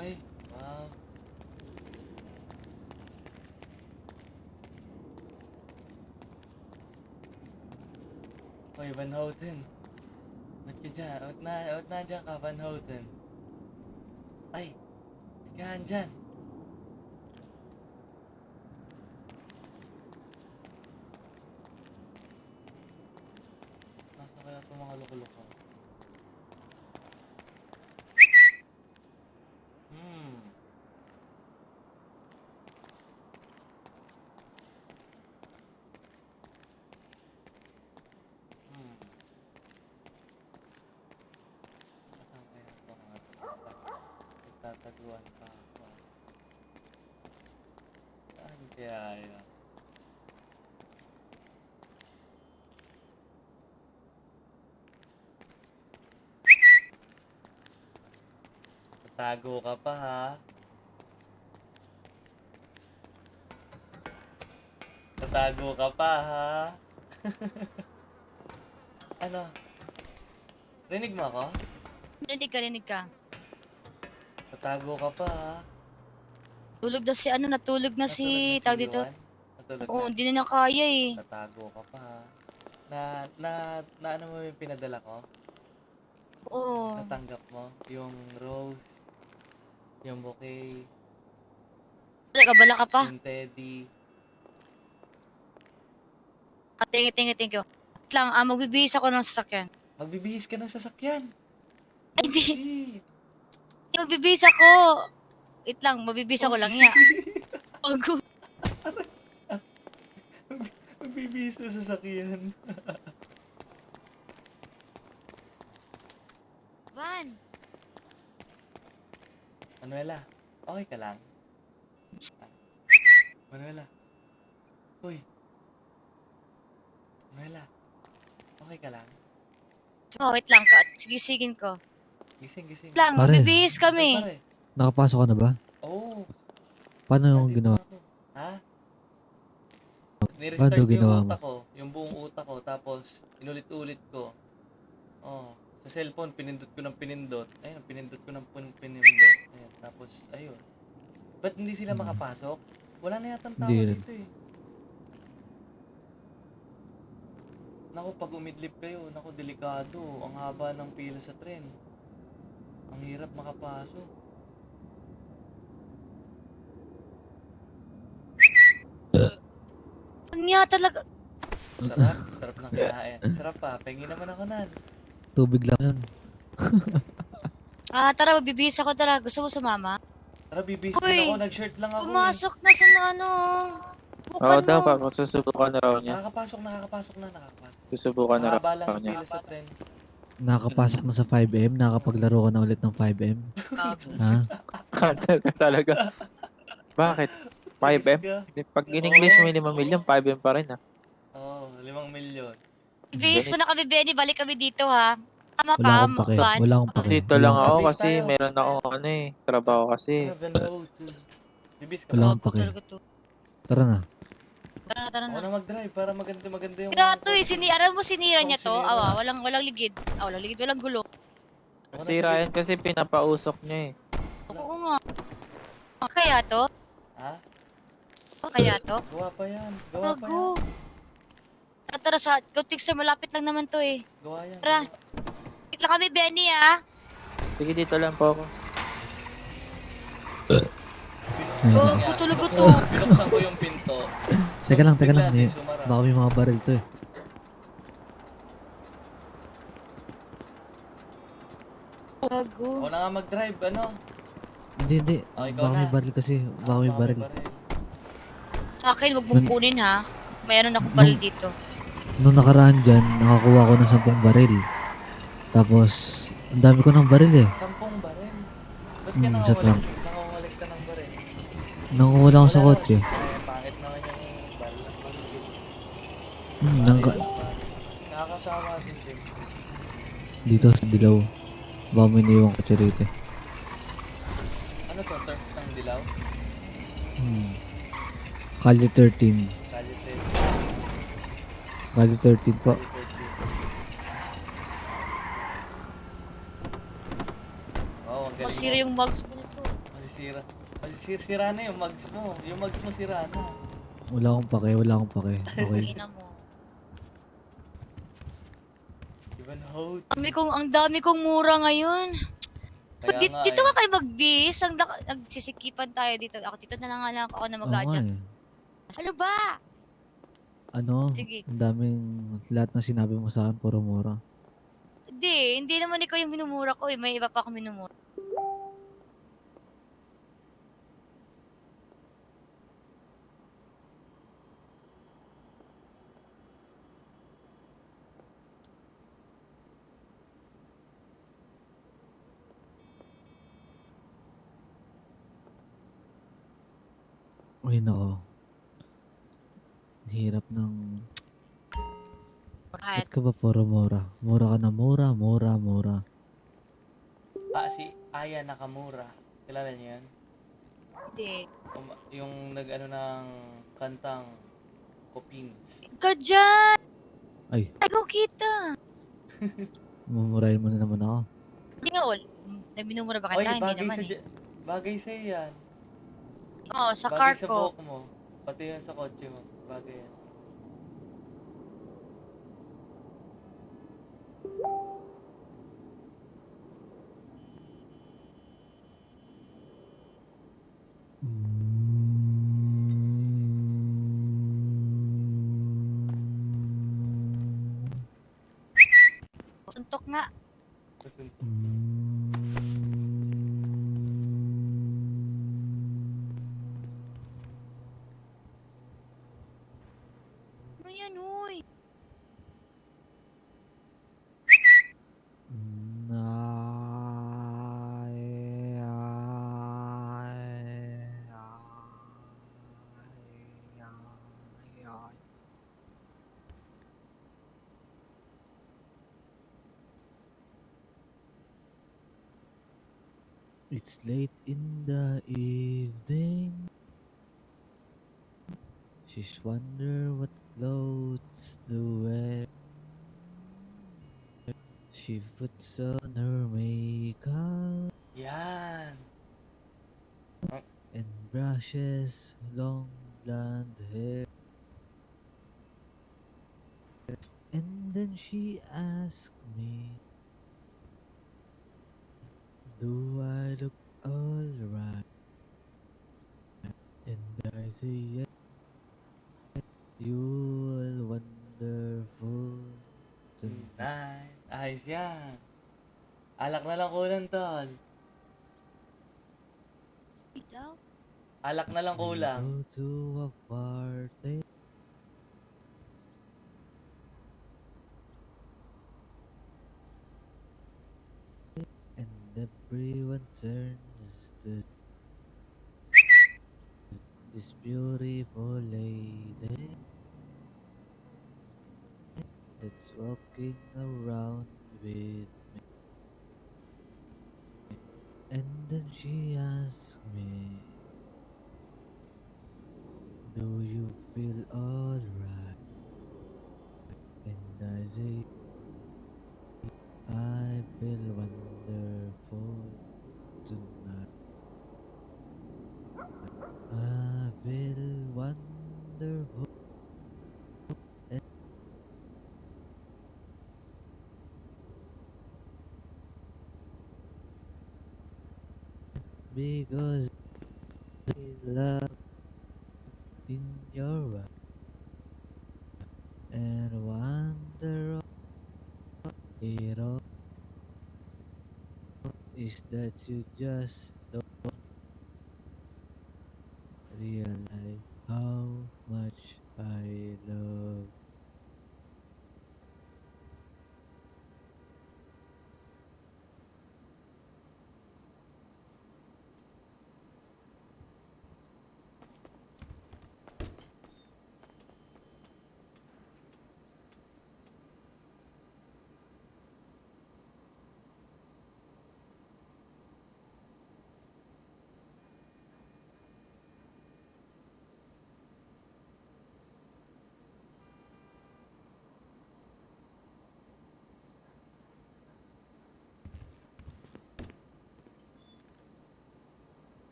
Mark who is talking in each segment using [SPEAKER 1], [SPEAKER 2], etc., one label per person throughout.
[SPEAKER 1] Ay, wow. Hoy, Van Houten. Ba't ka dyan? Ba't nandiyan ka, Van Houten? Ay, ikahan dyan. Nasa kaya itong mga loko-loko? Hmm. Hmm. Saan kaya ito mga nagtataguan pa ako? Saan kaya yun? Tatago ka pa ha? Tatago ka pa ha? Ano? Rinig mo ako?
[SPEAKER 2] Rinig ka.
[SPEAKER 1] Tatago ka pa ha?
[SPEAKER 2] Tulog na si natulog na si,
[SPEAKER 1] Natulog na si
[SPEAKER 2] tawag dito.
[SPEAKER 1] Yuan? Natulog
[SPEAKER 2] Oo,
[SPEAKER 1] na?
[SPEAKER 2] hindi na kaya eh.
[SPEAKER 1] Tatago ka pa ha? Na ano mo yung pinadala ko?
[SPEAKER 2] Oo.
[SPEAKER 1] Natanggap mo? Yung rose, yung bouquet,
[SPEAKER 2] Abala ka pa.
[SPEAKER 1] yung teddy.
[SPEAKER 2] Thank you. Wait lang, magbibihis ako ng sasakyan.
[SPEAKER 1] Magbibihis ka ng sasakyan.
[SPEAKER 2] Ay,
[SPEAKER 1] Oh
[SPEAKER 2] hindi.
[SPEAKER 1] shit!
[SPEAKER 2] Magbibihis ako. Wait lang, magbibihis ako lang ya. Bago.
[SPEAKER 1] Magbibihis na sasakyan.
[SPEAKER 2] Van.
[SPEAKER 1] Manuela, okay ka lang? Manuela. Uy. Manuela, okay ka lang?
[SPEAKER 2] Oh, wait lang. Sigisigin ko.
[SPEAKER 1] Gising.
[SPEAKER 2] Wait lang,
[SPEAKER 3] Pare.
[SPEAKER 2] magbibihis
[SPEAKER 1] Ay,
[SPEAKER 2] kami.
[SPEAKER 1] pare.
[SPEAKER 3] Nakapasok ka na ba?
[SPEAKER 1] Oo.
[SPEAKER 3] Paano yung
[SPEAKER 1] Nandito
[SPEAKER 3] ginawa?
[SPEAKER 1] ako. Ha?
[SPEAKER 3] Paano
[SPEAKER 1] Nirestart yung
[SPEAKER 3] ginawa mo?
[SPEAKER 1] utak ko. Yung buong utak ko. Tapos, inulit-ulit ko. Oh. Sa cellphone, pinindot ko ng pinindot. Ayun, pinindot ko ng pinindot. Ayun. Tapos, ayun. Ba't hindi sila makapasok? Wala na yatang tao
[SPEAKER 3] Hindi rin.
[SPEAKER 1] dito eh. Naku, pag umidlip kayo, naku, delikado. Ang haba ng pila sa tren. Ang hirap makapasok.
[SPEAKER 2] Ano nga talaga?
[SPEAKER 1] Sarap. Sarap ng kinain. Sarap pa. Pengi naman ako nan.
[SPEAKER 3] Tubig lang yan.
[SPEAKER 2] Tara, magbibihis ako. Tara, gusto mo sumama?
[SPEAKER 1] Tara, bibis din
[SPEAKER 2] Uy,
[SPEAKER 1] ako. Nag-shirt lang ako eh.
[SPEAKER 2] Pumasok na sa
[SPEAKER 4] Oo
[SPEAKER 2] bukan
[SPEAKER 4] daw,
[SPEAKER 2] mo.
[SPEAKER 4] susubukan na raw niya.
[SPEAKER 1] Nakakapasok na.
[SPEAKER 4] Susubukan na raw
[SPEAKER 1] Mahaba lang yung
[SPEAKER 4] niya.
[SPEAKER 1] pila sa tren.
[SPEAKER 3] Nakakapasok na sa 5M, nakakapaglaro ka na ulit ng 5M. Ha?
[SPEAKER 4] Cancel ka talaga. Bakit? 5M? Pag in-English mo yung 5 million, 5M pa rin ah.
[SPEAKER 1] Oo, 5 milyon.
[SPEAKER 2] Bihis mo na kami, Benny. Balik kami dito, ha? Tama
[SPEAKER 3] Wala
[SPEAKER 2] ka,
[SPEAKER 3] akong pake.
[SPEAKER 2] Van.
[SPEAKER 3] Wala akong pake.
[SPEAKER 4] Dito
[SPEAKER 3] Wala
[SPEAKER 4] lang
[SPEAKER 3] akong
[SPEAKER 4] ako
[SPEAKER 3] pake.
[SPEAKER 4] kasi meron akong trabaho kasi.
[SPEAKER 1] Tara, Van Houten. Bibis ka
[SPEAKER 3] Wala
[SPEAKER 1] ba?
[SPEAKER 3] akong pake.
[SPEAKER 2] Talaga to.
[SPEAKER 3] Tara na.
[SPEAKER 2] Tara
[SPEAKER 1] Ako
[SPEAKER 2] na.
[SPEAKER 1] na mag-drive para maganda yung...
[SPEAKER 2] Tira to eh. Alam mo, sinira niya to.
[SPEAKER 1] Sinira.
[SPEAKER 2] Walang ligid. Walang ligid, walang gulo.
[SPEAKER 1] Ako na
[SPEAKER 4] Si Ryan kasi pinapausok niya eh.
[SPEAKER 2] Oo nga. Kaya to?
[SPEAKER 1] Ha?
[SPEAKER 2] Kaya to?
[SPEAKER 1] Gawa pa yan. Gawa pa yan.
[SPEAKER 2] Bago. Tara, sa Tixter, malapit lang naman to eh.
[SPEAKER 1] Gawa yan.
[SPEAKER 2] Tara. Wait lang kami, Benny, ha?
[SPEAKER 4] Sige, dito lang po ako.
[SPEAKER 2] Oo, tutulog ko to.
[SPEAKER 1] Binuksan ko yung pinto.
[SPEAKER 3] Teka lang.
[SPEAKER 1] Bigla din
[SPEAKER 3] May,
[SPEAKER 1] sumara.
[SPEAKER 3] baka may mga baril to eh.
[SPEAKER 2] Bago.
[SPEAKER 1] Ako na nga mag-drive, ano?
[SPEAKER 3] Hindi.
[SPEAKER 1] Oh, ikaw
[SPEAKER 3] Baka may
[SPEAKER 1] na.
[SPEAKER 3] baril kasi. Baka may
[SPEAKER 1] Baka
[SPEAKER 3] baril.
[SPEAKER 2] Sa akin, wag mong kunin, ha? Mayroon ako baril dito.
[SPEAKER 3] Nung nakaraan dyan, nakakuha ko ng 10 baril. Tapos, ang dami ko ng baril eh.
[SPEAKER 1] 10 baril. Ba't ka
[SPEAKER 3] Sa
[SPEAKER 1] nakawalik?
[SPEAKER 3] trunk.
[SPEAKER 1] Nakawalik ka ng baril?
[SPEAKER 3] Nanguhula ako sa
[SPEAKER 1] Wala
[SPEAKER 3] kotse.
[SPEAKER 1] naman. Pangit naman yung baril. Nakakasawa din din.
[SPEAKER 3] Dito sa Dilaw. Baka may naiwang kotse rito eh.
[SPEAKER 1] Ano to? Turf ng dilaw?
[SPEAKER 3] Kali 13.
[SPEAKER 1] Kalye 10.
[SPEAKER 3] Kali 13 po.
[SPEAKER 1] Oh, ang galing
[SPEAKER 2] Masira
[SPEAKER 1] mo.
[SPEAKER 2] yung mugs ko nito.
[SPEAKER 1] Masisira. Masisira na yung mags mo. Yung mags mo sira na.
[SPEAKER 3] Wala akong pake, wala akong pake. Okay.
[SPEAKER 2] Ina mo.
[SPEAKER 1] Even how
[SPEAKER 2] Ang dami kong mura ngayon.
[SPEAKER 1] Kaya
[SPEAKER 2] Dito,
[SPEAKER 1] nga
[SPEAKER 2] dito
[SPEAKER 1] eh.
[SPEAKER 2] ka kayo mag-bis. Nagsisikipan tayo dito. Ako dito na lang ako na
[SPEAKER 3] Oo nga
[SPEAKER 2] mag-adjust.
[SPEAKER 3] eh.
[SPEAKER 2] Ano ba?
[SPEAKER 3] Ano,
[SPEAKER 2] Sige.
[SPEAKER 3] ang daming, lahat ng sinabi mo sa akin, puro mura.
[SPEAKER 2] Hindi naman ikaw yung minumura ko eh. May iba pa akong minumura.
[SPEAKER 3] Uy, nako. Hirap ng,
[SPEAKER 2] Kahit
[SPEAKER 3] ba't ka ba puro mura? Mura ka na mura, mura, mura.
[SPEAKER 1] Si Aya Nakamura. Kilala niyo yan?
[SPEAKER 2] hindi.
[SPEAKER 1] Yung nag-ano ng kantang Copins.
[SPEAKER 2] Ikaw dyan!
[SPEAKER 3] Ay,
[SPEAKER 2] Ikaw kita!
[SPEAKER 3] mumurahin mo na naman ako.
[SPEAKER 2] Hindi nga all. Nagminumura ba
[SPEAKER 1] Oy,
[SPEAKER 2] kita? Hindi naman eh.
[SPEAKER 1] bagay sa'yo yan.
[SPEAKER 2] Oo, sa
[SPEAKER 1] Bagay
[SPEAKER 2] car
[SPEAKER 1] sa
[SPEAKER 2] ko.
[SPEAKER 1] buhok mo. Pati yan sa kotse mo. Bagay yan.
[SPEAKER 2] Suntok nga. Ano yan, uy?
[SPEAKER 3] It's late in the evening. She's wonder what clothes to wear. She puts on her makeup
[SPEAKER 1] Yan.
[SPEAKER 3] and brushes long blonde hair. And then she asks me, do I look alright? And I say yes, you're wonderful tonight.
[SPEAKER 1] Ayos yan. Alak na lang kulang, tol.
[SPEAKER 2] Ikaw?
[SPEAKER 1] Alak na lang
[SPEAKER 3] We
[SPEAKER 1] kulang.
[SPEAKER 3] go to a party. And everyone turns to this beautiful lady that's walking around with me. And then she asks me, do you feel alright? And I say, I feel wonderful tonight. I feel wonderful. Because I love in your eyes and wonder it all is that you just don't realize how much I love.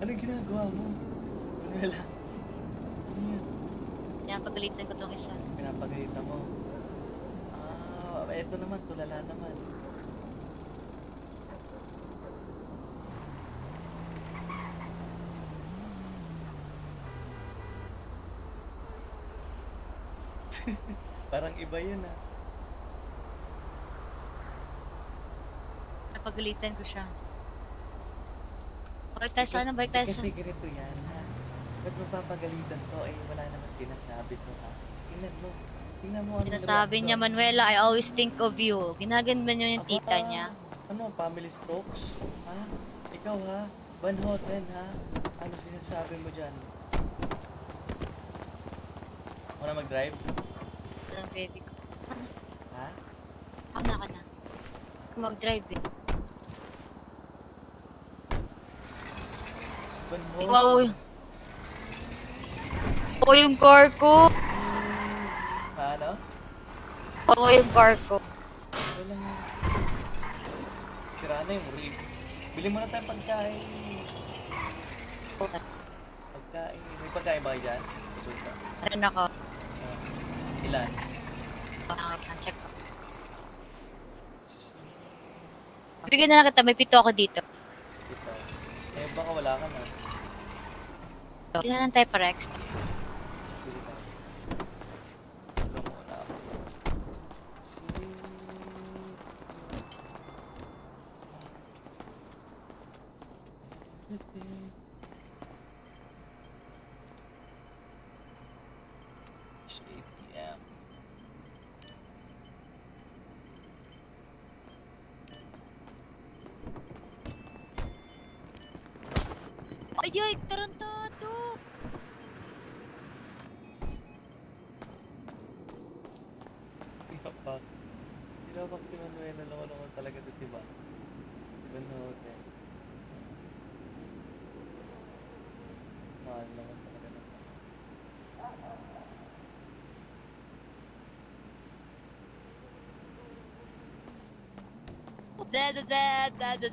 [SPEAKER 1] Anong ginagawa mo? Wala. Ano yan?
[SPEAKER 2] Pinapagalitan ko tong isa.
[SPEAKER 1] Pinapagalitan mo. Eto naman, tulala naman. Parang iba yun ah.
[SPEAKER 2] Pinapagalitan ko siya. Balik tayo sa ano? Balik tayo sa...
[SPEAKER 1] Kasi ganito yan ha. Ba't mo papagalitan to? Eh, wala naman sinasabi to ha. Tingnan mo. Tingnan mo ano
[SPEAKER 2] Sinasabi niya, Manuela, I always think of you. Ginaganban niyo yung tita niya.
[SPEAKER 1] Ano, family strokes? Ha? Ikaw ha? Van Houten ha? Ano sinasabi mo dyan? Ako na mag-drive?
[SPEAKER 2] Ito ang baby ko.
[SPEAKER 1] Ha?
[SPEAKER 2] Ako na ka na. Ako mag-drive eh.
[SPEAKER 1] Van Houten?
[SPEAKER 2] Wow. Oo yung car ko.
[SPEAKER 1] Ano?
[SPEAKER 2] Oo yung car ko.
[SPEAKER 1] Walang... Sira na yung rib. Bili mo na tayong pagkain. Pagkain. May pagkain ba kayo dyan? Resulta.
[SPEAKER 2] Meron ako.
[SPEAKER 1] Ilan?
[SPEAKER 2] Check ko. Bigyan na lang kita, may 7 ako dito.
[SPEAKER 1] Ito. Eh, baka wala ka na.
[SPEAKER 2] Hindi na lang tayo parex.
[SPEAKER 1] Bili tayo. Wala muna ako. ATM.
[SPEAKER 2] Ay, ay, tarantado!
[SPEAKER 1] Sinapak. Sinapak si Manuel. Naloko-loko talaga to si Ba. Ibang hotel. Mahal naman talaga na.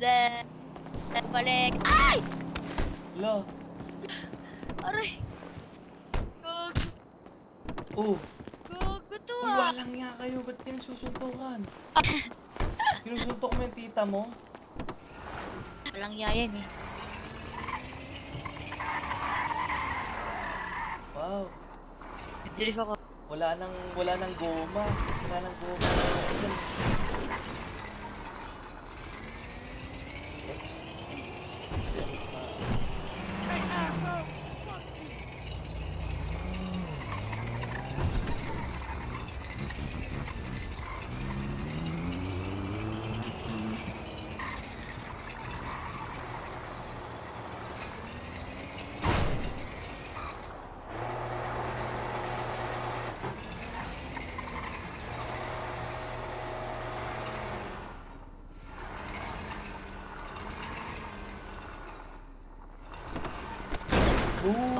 [SPEAKER 2] Dad. Balik. Ay!
[SPEAKER 1] Lo!
[SPEAKER 2] Aray! Gog.
[SPEAKER 1] Oh!
[SPEAKER 2] Gogo to
[SPEAKER 1] Uy,
[SPEAKER 2] ah!
[SPEAKER 1] walang nga kayo. Ba't kinagsusuntukan? Sinusuntok mo yung tita mo?
[SPEAKER 2] Walang yayan eh.
[SPEAKER 1] Wow!
[SPEAKER 2] Drift ako.
[SPEAKER 1] Wala nang goma. Wala nang goma.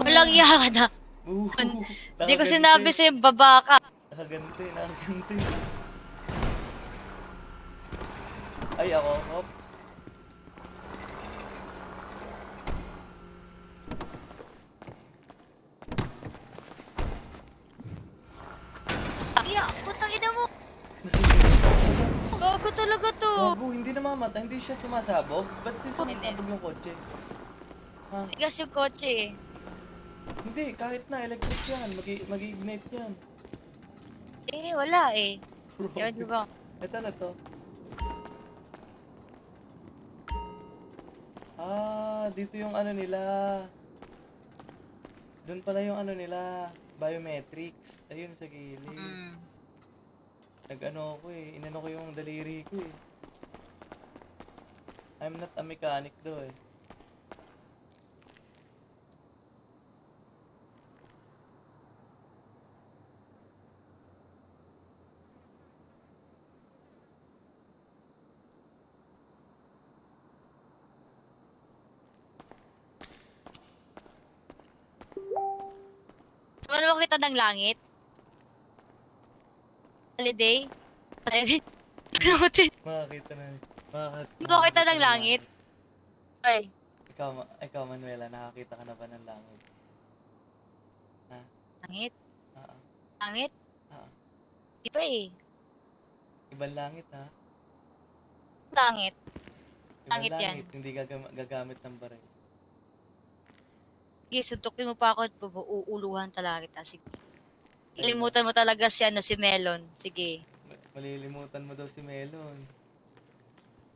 [SPEAKER 2] Walang yayan ah! Hindi ko sinabi sa'yo, baba ka.
[SPEAKER 1] Nakaganti. Ay, ako. Hop.
[SPEAKER 2] Iya, putang ina mo. Gago talaga to.
[SPEAKER 1] Gago, hindi namamatay. Hindi siya sumasabog. Ba't di sumasabog yung kotse? Ha?
[SPEAKER 2] Tigas yung kotse eh.
[SPEAKER 1] Hindi, kahit na electric yan. Mag-ignite yan.
[SPEAKER 2] Eh, wala eh. Ewan ko ba?
[SPEAKER 1] Ito na to. Ah, dito yung ano nila. Doon pala yung ano nila. Biometrics. Ayun sa gilid.
[SPEAKER 2] Mm.
[SPEAKER 1] Nag-ano ko eh. Inano ko yung daliri ko eh. I'm not a mechanic do eh.
[SPEAKER 2] Saan mo kita ng langit? Holiday? Holiday? Ano ko din?
[SPEAKER 1] Makakita na.
[SPEAKER 2] Saan mo kita ng langit? Ay,
[SPEAKER 1] ikaw Manuela, nakakita ka na ba ng langit?
[SPEAKER 2] Langit?
[SPEAKER 1] Oo.
[SPEAKER 2] Langit?
[SPEAKER 1] Oo.
[SPEAKER 2] Di ba eh?
[SPEAKER 1] Ibang langit ha?
[SPEAKER 2] Langit.
[SPEAKER 1] Ibang
[SPEAKER 2] Langit yan.
[SPEAKER 1] hindi gagamit ng baril.
[SPEAKER 2] Sige, suntukin mo pa ako at uuluhan talaga kita. Sige.
[SPEAKER 1] Ayun
[SPEAKER 2] Ilimutan mo talaga si Melon. Sige.
[SPEAKER 1] Malilimutan mo daw si Melon.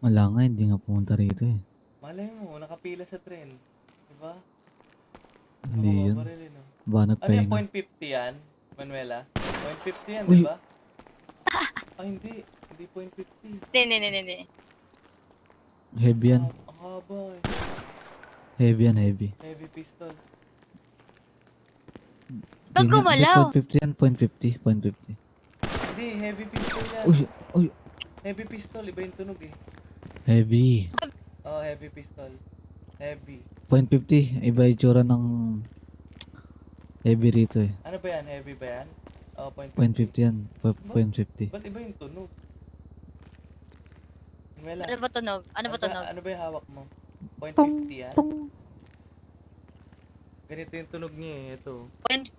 [SPEAKER 3] Wala nga, hindi nga pumunta rito eh.
[SPEAKER 1] Malay mo, nakapila sa tren. Diba?
[SPEAKER 3] Hindi yun.
[SPEAKER 1] Nakababaril no?
[SPEAKER 3] Banat
[SPEAKER 1] Ano yung
[SPEAKER 3] pahinga.
[SPEAKER 1] 0.50 yan, Manuela? 0.50 yan,
[SPEAKER 3] Uy.
[SPEAKER 1] diba? Ay, hindi. Hindi 0.50.
[SPEAKER 2] Hindi.
[SPEAKER 3] Heavy yan.
[SPEAKER 1] Ang haba eh.
[SPEAKER 3] Heavy yan, heavy.
[SPEAKER 1] Heavy pistol.
[SPEAKER 2] Pag
[SPEAKER 3] Hindi,
[SPEAKER 2] gumalaw.
[SPEAKER 3] 0.50 yan, 0.50. 0.50.
[SPEAKER 1] Hindi, heavy pistol yan.
[SPEAKER 3] Uy,
[SPEAKER 1] Heavy pistol, iba yung tunog eh.
[SPEAKER 3] heavy.
[SPEAKER 1] Oh, heavy pistol. Heavy.
[SPEAKER 3] 0.50. Iba yung tsura ng heavy rito eh.
[SPEAKER 1] Ano ba yan? Heavy ba yan? Oh,
[SPEAKER 3] 0.50 yan. 0.50.
[SPEAKER 1] Ba't iba yung tunog? Manuela,
[SPEAKER 2] Ano ba tunog? Ano ba tunog?
[SPEAKER 1] Ano ba yung hawak mo? 0.50 yan?
[SPEAKER 3] Tong.
[SPEAKER 1] Ganito yung tunog niya eh. Ito.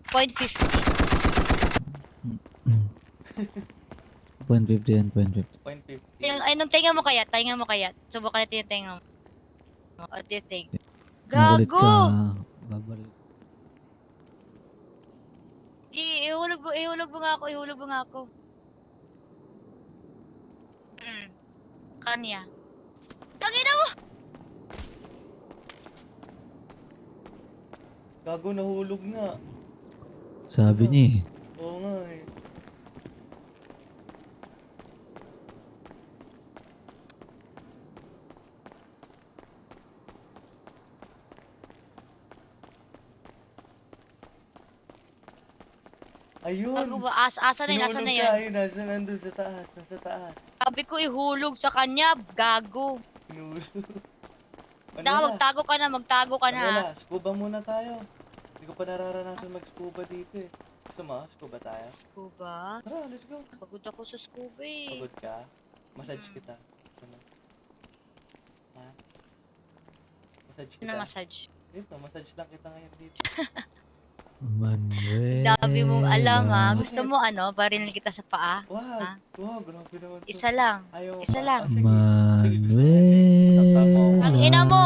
[SPEAKER 2] Point 50.
[SPEAKER 3] 0.50 yan, 0.50.
[SPEAKER 1] 0.50.
[SPEAKER 2] Ay, nung tenga mo kaya? Subukan natin yung tenga mo. What do you think?
[SPEAKER 3] Makulit ka.
[SPEAKER 2] Gago!
[SPEAKER 3] Babaril.
[SPEAKER 2] Ihulog mo nga ako. Kanya. Tangina mo!
[SPEAKER 1] Gago, nahulog nga.
[SPEAKER 3] Sabi niya eh.
[SPEAKER 1] Oo nga eh. Ayun!
[SPEAKER 2] Gago ba? Asa na yun?
[SPEAKER 1] Hinulog ka,
[SPEAKER 2] yun?
[SPEAKER 1] ayun, nandun sa taas, nasa taas.
[SPEAKER 2] Sabi ko ihulog sa kanya. Gago.
[SPEAKER 1] Hinulog.
[SPEAKER 2] Daka, magtago ka na.
[SPEAKER 1] Manuela, scuba muna tayo. Hindi ko pa nararanasan mag-scuba dito eh. Gusto mo, scuba tayo?
[SPEAKER 2] Scuba?
[SPEAKER 1] Tara, let's go.
[SPEAKER 2] Pagod ako sa scuba eh.
[SPEAKER 1] Pagod ka? Massage kita. Ano? Ha? Massage kita.
[SPEAKER 2] Ano massage?
[SPEAKER 1] Dito, massage lang kita ngayon dito.
[SPEAKER 3] Manuel.
[SPEAKER 2] Dami mong alam ha. Gusto mo baril kita sa paa? Ha?
[SPEAKER 1] Wag, grabe naman to.
[SPEAKER 2] Isa lang.
[SPEAKER 1] Ayaw
[SPEAKER 2] Isa
[SPEAKER 1] pa.
[SPEAKER 2] lang.
[SPEAKER 1] Ah, sige.
[SPEAKER 3] Manuel.
[SPEAKER 2] Ang ina mo!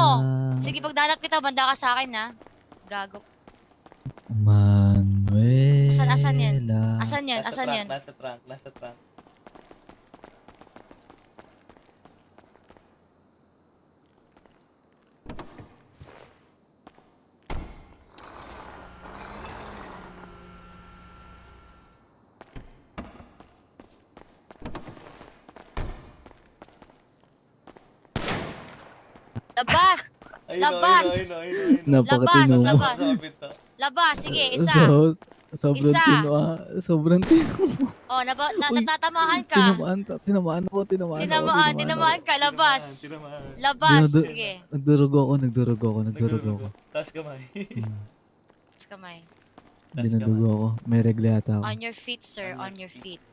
[SPEAKER 2] Sige, pagdalap kita, banda ka sa akin ha. Gago.
[SPEAKER 3] Manuel.
[SPEAKER 2] Asan yan? Asan yan?
[SPEAKER 1] Nasa trunk.
[SPEAKER 2] Labas!
[SPEAKER 1] Ayun,
[SPEAKER 2] Labas!
[SPEAKER 1] ayun.
[SPEAKER 3] Napakatino.
[SPEAKER 2] Labas!
[SPEAKER 1] Sabi to.
[SPEAKER 2] Labas! Sige, isa.
[SPEAKER 3] Sobrang
[SPEAKER 2] Isa.
[SPEAKER 3] tino ah. Sobrang tino.
[SPEAKER 2] Oh,
[SPEAKER 3] Uy,
[SPEAKER 2] natatamaan ka.
[SPEAKER 3] Tinamaan ako.
[SPEAKER 2] Tinamaan ka. Labas!
[SPEAKER 1] Tinamaan.
[SPEAKER 2] Labas!
[SPEAKER 3] Dinado-
[SPEAKER 2] Sige.
[SPEAKER 3] Nagdurugo ako.
[SPEAKER 1] Taas kamay.
[SPEAKER 2] Tapos kamay.
[SPEAKER 3] Dinadugo ako. May regla yata ako.
[SPEAKER 2] On your feet, sir. On your feet.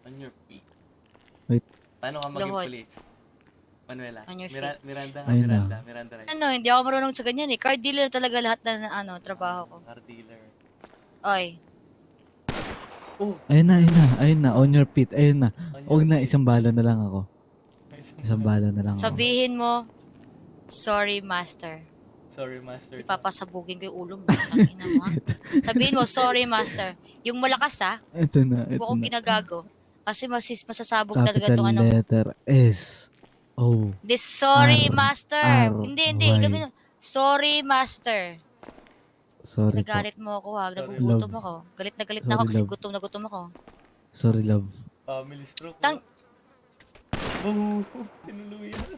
[SPEAKER 1] On your feet.
[SPEAKER 3] Wait.
[SPEAKER 1] Paano ka maging
[SPEAKER 2] Luhod.
[SPEAKER 1] police? Manuela.
[SPEAKER 2] On your feet.
[SPEAKER 1] Miranda
[SPEAKER 3] Ayun na.
[SPEAKER 1] Miranda right.
[SPEAKER 2] Hindi ako marunong sa ganyan eh. Car dealer talaga lahat na trabaho ko.
[SPEAKER 1] Car dealer.
[SPEAKER 2] Oy.
[SPEAKER 1] Oh,
[SPEAKER 3] Ayun na. On your feet. Ayun na.
[SPEAKER 1] on
[SPEAKER 3] Huwag
[SPEAKER 1] your
[SPEAKER 3] na,
[SPEAKER 1] feet.
[SPEAKER 3] isang bala na lang ako. Isang bala na lang ako.
[SPEAKER 2] Sabihin mo, sorry, master.
[SPEAKER 1] Sorry, master.
[SPEAKER 2] Ipapasabugin ko yung ulo mo. Tangina mo, ha? Sabihin mo, sorry, master. Yung malakas, ha?
[SPEAKER 3] Ito na.
[SPEAKER 2] Huwag akong ginagago. Kasi masasabog talaga
[SPEAKER 3] Capital
[SPEAKER 2] itong
[SPEAKER 3] letter S. O.
[SPEAKER 2] This sorry,
[SPEAKER 3] R,
[SPEAKER 2] master.
[SPEAKER 3] R,
[SPEAKER 2] Hindi.
[SPEAKER 3] Y.
[SPEAKER 2] Gabi sorry, master.
[SPEAKER 3] Sorry po.
[SPEAKER 2] Nagalit mo ako, ha?
[SPEAKER 1] Sorry.
[SPEAKER 2] Nagugutom ako. Galit na
[SPEAKER 3] Sorry,
[SPEAKER 2] ako kasi
[SPEAKER 3] love.
[SPEAKER 2] gutom na gutom ako.
[SPEAKER 3] Sorry, love.
[SPEAKER 1] Family stroke.
[SPEAKER 2] Tang-
[SPEAKER 1] Oh, tinuluyan.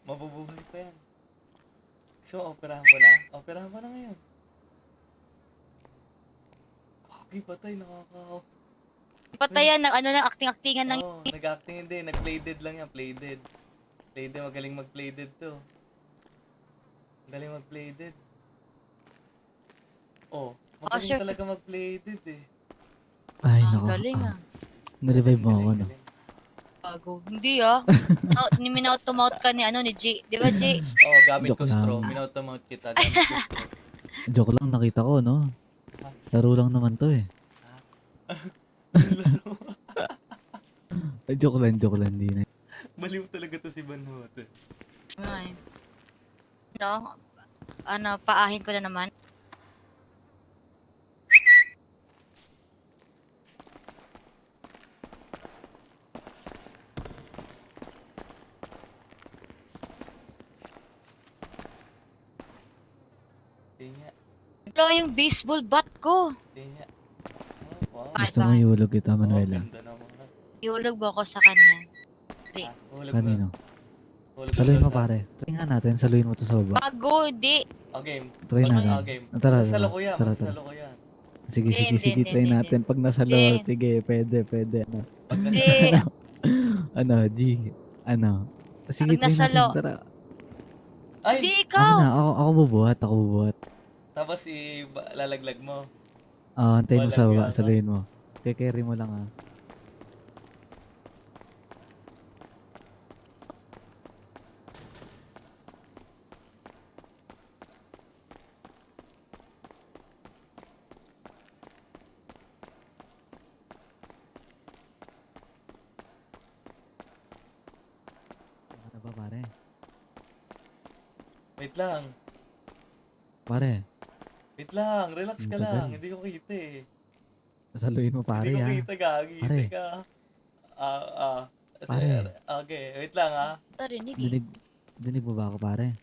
[SPEAKER 1] Mabubuhay pa yan. So, operahan ko na? Operahan ko na ngayon. Kagi, patay, nakakaw.
[SPEAKER 2] Patayan ng acting-actingan ng...
[SPEAKER 1] Oo, nag-acting hindi. Nag-play dead lang yan, play dead. Play dead, magaling mag-play dead to. Magaling mag-play dead. Oh, magaling
[SPEAKER 2] sure.
[SPEAKER 1] talaga mag-play dead eh.
[SPEAKER 3] Ay,
[SPEAKER 2] Ang
[SPEAKER 3] nako.
[SPEAKER 2] galing, ah.
[SPEAKER 3] Narevive mo ako, no?
[SPEAKER 1] Galing.
[SPEAKER 2] Gago. Hindi Minaut to mouth ka ni G. Di ba, G?
[SPEAKER 1] Oh, gamit ko
[SPEAKER 3] Joke
[SPEAKER 1] straw.
[SPEAKER 3] lang.
[SPEAKER 1] Minautomount kita. Gamit ko straw.
[SPEAKER 3] Joke lang, nakita ko, no? Laro lang naman to eh. Joke lang, di na.
[SPEAKER 1] Baliw talaga to si Banhote.
[SPEAKER 2] Ay. Paahin ko na naman.
[SPEAKER 1] Hindi nga.
[SPEAKER 2] Wala yung baseball bat ko.
[SPEAKER 1] Hindi nga. Oh, wow.
[SPEAKER 3] Gusto mo ihulog kita, Manuela?
[SPEAKER 1] Ganda naman.
[SPEAKER 2] Iulog mo ko sa kanya.
[SPEAKER 1] Hulog
[SPEAKER 3] Kanino?
[SPEAKER 1] Hulog
[SPEAKER 3] Saluhin mo,
[SPEAKER 1] sa-
[SPEAKER 3] pare. Try nga natin, saluhin mo to sa baba.
[SPEAKER 2] Bago, di.
[SPEAKER 1] Oh, game.
[SPEAKER 3] Try
[SPEAKER 1] Pag-
[SPEAKER 3] natin.
[SPEAKER 1] game.
[SPEAKER 3] Tara,
[SPEAKER 1] Masasalo
[SPEAKER 3] tara.
[SPEAKER 1] ko yan.
[SPEAKER 3] Tara,
[SPEAKER 1] Masasalo ko yan.
[SPEAKER 3] Sige,
[SPEAKER 2] Hindi,
[SPEAKER 3] sige,
[SPEAKER 2] hindi,
[SPEAKER 3] try
[SPEAKER 2] hindi,
[SPEAKER 3] natin. Pag nasalo,
[SPEAKER 2] Hindi.
[SPEAKER 3] sige, pwede. Ano?
[SPEAKER 2] Di.
[SPEAKER 3] Ano, G? Ano? Sige,
[SPEAKER 2] Pag
[SPEAKER 3] try natin.
[SPEAKER 2] nasalo.
[SPEAKER 3] Tara.
[SPEAKER 1] Ay!
[SPEAKER 2] Di
[SPEAKER 3] Ako
[SPEAKER 2] ikaw.
[SPEAKER 3] na, ako bubuhat.
[SPEAKER 1] Tapos lalaglag mo.
[SPEAKER 3] Antayin mo sa
[SPEAKER 1] Walang
[SPEAKER 3] baba,
[SPEAKER 1] yama.
[SPEAKER 3] saluhin mo. Kaya-carry mo lang ah. Ano ba, pare?
[SPEAKER 1] Wait lang.
[SPEAKER 3] Pare,
[SPEAKER 1] Wait lang. Relax ka
[SPEAKER 3] Ang tagal.
[SPEAKER 1] lang. Hindi ko kita eh.
[SPEAKER 3] saluhin mo pare
[SPEAKER 1] Hindi ko
[SPEAKER 3] ah.
[SPEAKER 1] kita, Gagi.
[SPEAKER 3] Pare.
[SPEAKER 1] Teka.
[SPEAKER 3] Pare.
[SPEAKER 1] Okay. Wait lang
[SPEAKER 2] Tarinig eh.
[SPEAKER 3] Dinig mo ba ako pare?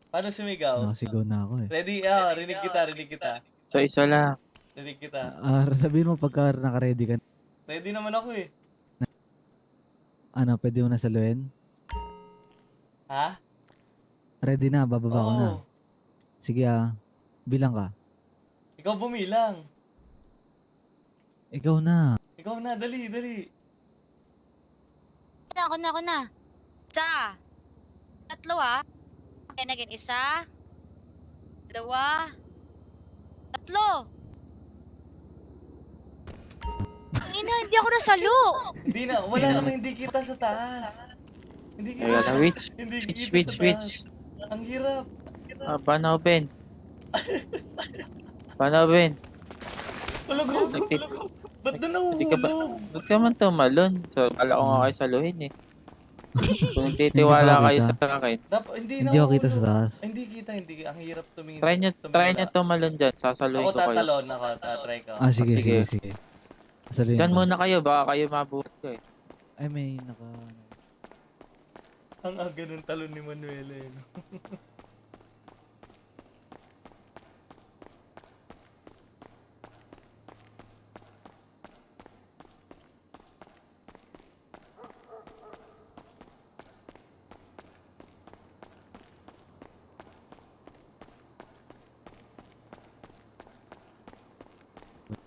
[SPEAKER 1] Paano sumigaw?
[SPEAKER 3] Nakasigaw na ako eh.
[SPEAKER 1] Ready? Rinig kita.
[SPEAKER 4] So, isa lang.
[SPEAKER 1] Rinig kita.
[SPEAKER 3] Sabihin mo pagka naka-ready ka.
[SPEAKER 1] Ready naman ako eh.
[SPEAKER 3] Ano, pwede mo na saluhin?
[SPEAKER 1] Ha?
[SPEAKER 3] Ready na, bababa ko na.
[SPEAKER 1] Oo.
[SPEAKER 3] Sige bilang ka.
[SPEAKER 1] Ikaw bumilang.
[SPEAKER 3] Ikaw na.
[SPEAKER 1] Ikaw na. Dali.
[SPEAKER 2] Ako na. Isa. Tatlo Okay na again. Isa. Dalawa. Tatlo. Ina, hindi ako nasalo.
[SPEAKER 1] Hindi na. Wala kami hindi kita sa taas. Hindi
[SPEAKER 4] Ayun na,
[SPEAKER 1] kita.
[SPEAKER 4] which?
[SPEAKER 1] Hindi kita
[SPEAKER 4] Which?
[SPEAKER 1] sa taas. Ang hirap.
[SPEAKER 4] Paano, Ben? Paano, Ben?
[SPEAKER 1] Wala ko. Ba't doon
[SPEAKER 4] Hindi ka ba?
[SPEAKER 1] nahuhulog?
[SPEAKER 4] Ba't ka man tumalon? So, kala ko nga kayo saluhin eh. Kung
[SPEAKER 3] Hindi
[SPEAKER 4] titiwala
[SPEAKER 3] ba
[SPEAKER 4] kayo
[SPEAKER 3] kita?
[SPEAKER 4] sa akin,
[SPEAKER 1] Hindi
[SPEAKER 3] Hindi ako kita sa
[SPEAKER 1] nahuhulog.
[SPEAKER 3] taas.
[SPEAKER 1] Hindi kita. Ang hirap tumingin.
[SPEAKER 4] try nyo tumalon dyan. Sasaluhin
[SPEAKER 1] Ako
[SPEAKER 4] ko kayo.
[SPEAKER 1] tatalon. Ako tatry ko.
[SPEAKER 3] Sige.
[SPEAKER 4] Sige.
[SPEAKER 3] Saluhin
[SPEAKER 4] Dyan
[SPEAKER 3] mo.
[SPEAKER 4] muna kayo, baka kayo mabuhat ko eh.
[SPEAKER 3] Ay, may naka...
[SPEAKER 1] Ang aga ng talon ni Manuela eh. No?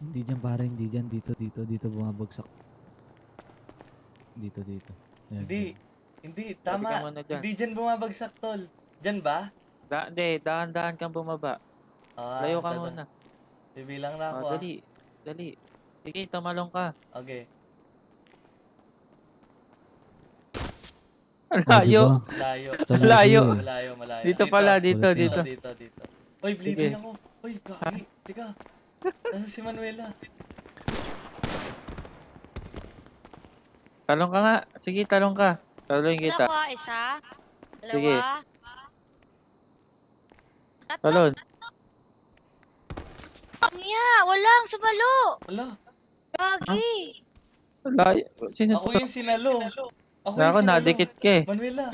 [SPEAKER 3] Hindi dyan pare, hindi dyan. Dito bumabagsak. Dito. Ayan.
[SPEAKER 1] Hindi.
[SPEAKER 4] Sabi ka
[SPEAKER 1] Tama.
[SPEAKER 4] muna dyan.
[SPEAKER 1] Hindi dyan bumabagsak, tol. Dyan ba?
[SPEAKER 4] Hindi, dahan-dahan kang bumaba. Layo ka muna.
[SPEAKER 1] Bibilang na ako
[SPEAKER 4] Dali. Sige, tumalong ka.
[SPEAKER 1] Okay.
[SPEAKER 4] Ang
[SPEAKER 3] Ah,
[SPEAKER 4] layo.
[SPEAKER 3] diba?
[SPEAKER 1] Layo.
[SPEAKER 3] Sabi ko
[SPEAKER 4] Layo.
[SPEAKER 3] sa'yo eh.
[SPEAKER 1] Malayo.
[SPEAKER 4] Dito pala, dito.
[SPEAKER 3] Dito.
[SPEAKER 1] Dito. Hoy, bleeding ako. Hoy, gagi. Teka. Nasa si Manuela.
[SPEAKER 4] Talong ka nga. Sige, talong ka. Taluhin kita.
[SPEAKER 2] Dalawa. Isa.
[SPEAKER 4] Sige.
[SPEAKER 2] Dalawa. Tatlo.
[SPEAKER 4] Talon.
[SPEAKER 2] Walang sumalo.
[SPEAKER 1] Wala.
[SPEAKER 2] Gagi.
[SPEAKER 4] Layo. Sino
[SPEAKER 1] Ako
[SPEAKER 4] to?
[SPEAKER 1] yung sinalo. Ako
[SPEAKER 4] Nako, nadikit ka eh.
[SPEAKER 1] Manuela.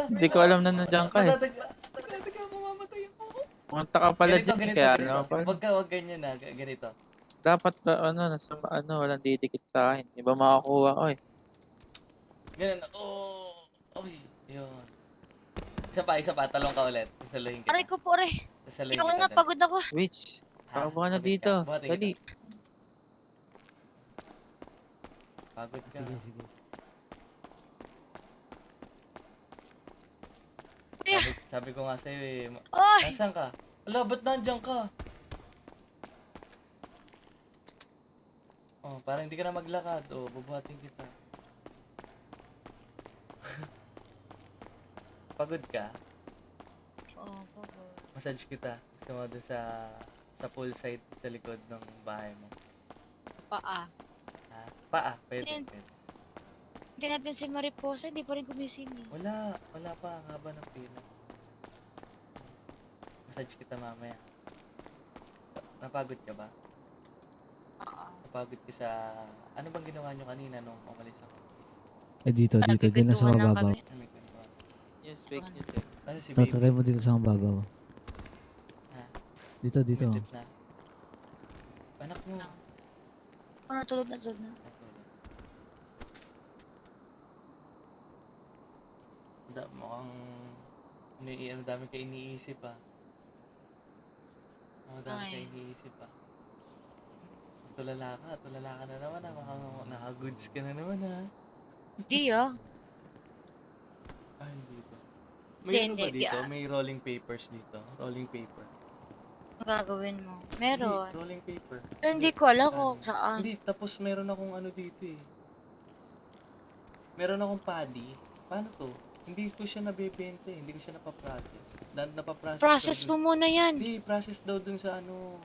[SPEAKER 4] Hindi ko alam na nandiyan ka eh.
[SPEAKER 1] Teka, mamamatay ako.
[SPEAKER 4] Pumunta ka pala dyan eh. Kaya ano pa.
[SPEAKER 1] Wag ganyan na. Ganito.
[SPEAKER 4] Dapat nasa walang didikit sa akin. Iba makakuha ko eh.
[SPEAKER 1] Ganun. Oy. Yun. Isa pa. Talong ka ulit. Sasaluhin kita.
[SPEAKER 2] Aray ko po, aray.
[SPEAKER 1] Sasaluhin
[SPEAKER 2] Ako
[SPEAKER 1] kita.
[SPEAKER 2] na, pagod ako.
[SPEAKER 4] Which?
[SPEAKER 1] Ha?
[SPEAKER 4] Takbo ka na
[SPEAKER 1] Pagod
[SPEAKER 4] dito.
[SPEAKER 1] Buhatin
[SPEAKER 4] Dali.
[SPEAKER 1] kita. Pagod ka.
[SPEAKER 3] Sige.
[SPEAKER 1] Sabi ko nga sa'yo eh.
[SPEAKER 2] Ay,
[SPEAKER 1] Nasaan ka? Ala, ba't nandiyan ka? Para hindi ka na maglakad. O, bubuhatin kita. Pagod ka?
[SPEAKER 2] Oo, pagod.
[SPEAKER 1] Massage kita. Gusto mo dun sa poolside sa likod ng bahay mo.
[SPEAKER 2] Paa.
[SPEAKER 1] Ha? Paa, pwede.
[SPEAKER 2] Hindi.
[SPEAKER 1] pwede.
[SPEAKER 2] Hindi natin si Mariposa, hindi pa rin gumising eh.
[SPEAKER 1] Wala pa. Ang haba ng pila. Massage kita mamaya. Napagod ka ba?
[SPEAKER 2] Oo.
[SPEAKER 1] Napagod ka sa... Ano bang ginawa nyo kanina nung umalis ako?
[SPEAKER 3] Dito, dyan na sa
[SPEAKER 2] Nagkikwentuhan lang
[SPEAKER 3] mababaw.
[SPEAKER 2] kami.
[SPEAKER 1] Ano may kwentuhan?
[SPEAKER 4] Yes, fake news eh.
[SPEAKER 1] Kasi si baby.
[SPEAKER 3] Tatry mo dito sa mababaw.
[SPEAKER 1] Ha?
[SPEAKER 3] Dito.
[SPEAKER 1] Tumidjit na. Anak mo.
[SPEAKER 2] Oh, natulog na.
[SPEAKER 1] Mukhang ang dami ka iniisip ah. Ang dami ka
[SPEAKER 2] Ay.
[SPEAKER 1] iniisip ah. Tulala ka na naman ah. Naka-goods ka na naman ah.
[SPEAKER 2] Hindi ah.
[SPEAKER 1] Ay, hindi ba? May ano
[SPEAKER 2] Hindi,
[SPEAKER 1] ba
[SPEAKER 2] hindi,
[SPEAKER 1] dito?
[SPEAKER 2] ah.
[SPEAKER 1] May rolling papers dito? Rolling paper?
[SPEAKER 2] Ang gagawin mo? Meron.
[SPEAKER 1] Hindi, rolling paper.
[SPEAKER 2] Pero hindi ko alam kung
[SPEAKER 1] Ano?
[SPEAKER 2] saan.
[SPEAKER 1] Hindi, tapos meron akong ano dito eh. Meron akong paddy. Paano to? Hindi ko siya nabebenta eh. Hindi ko siya napaprocess. Napaprocess
[SPEAKER 2] Process
[SPEAKER 1] daw
[SPEAKER 2] mo muna yan.
[SPEAKER 1] Hindi, process daw dun sa ano.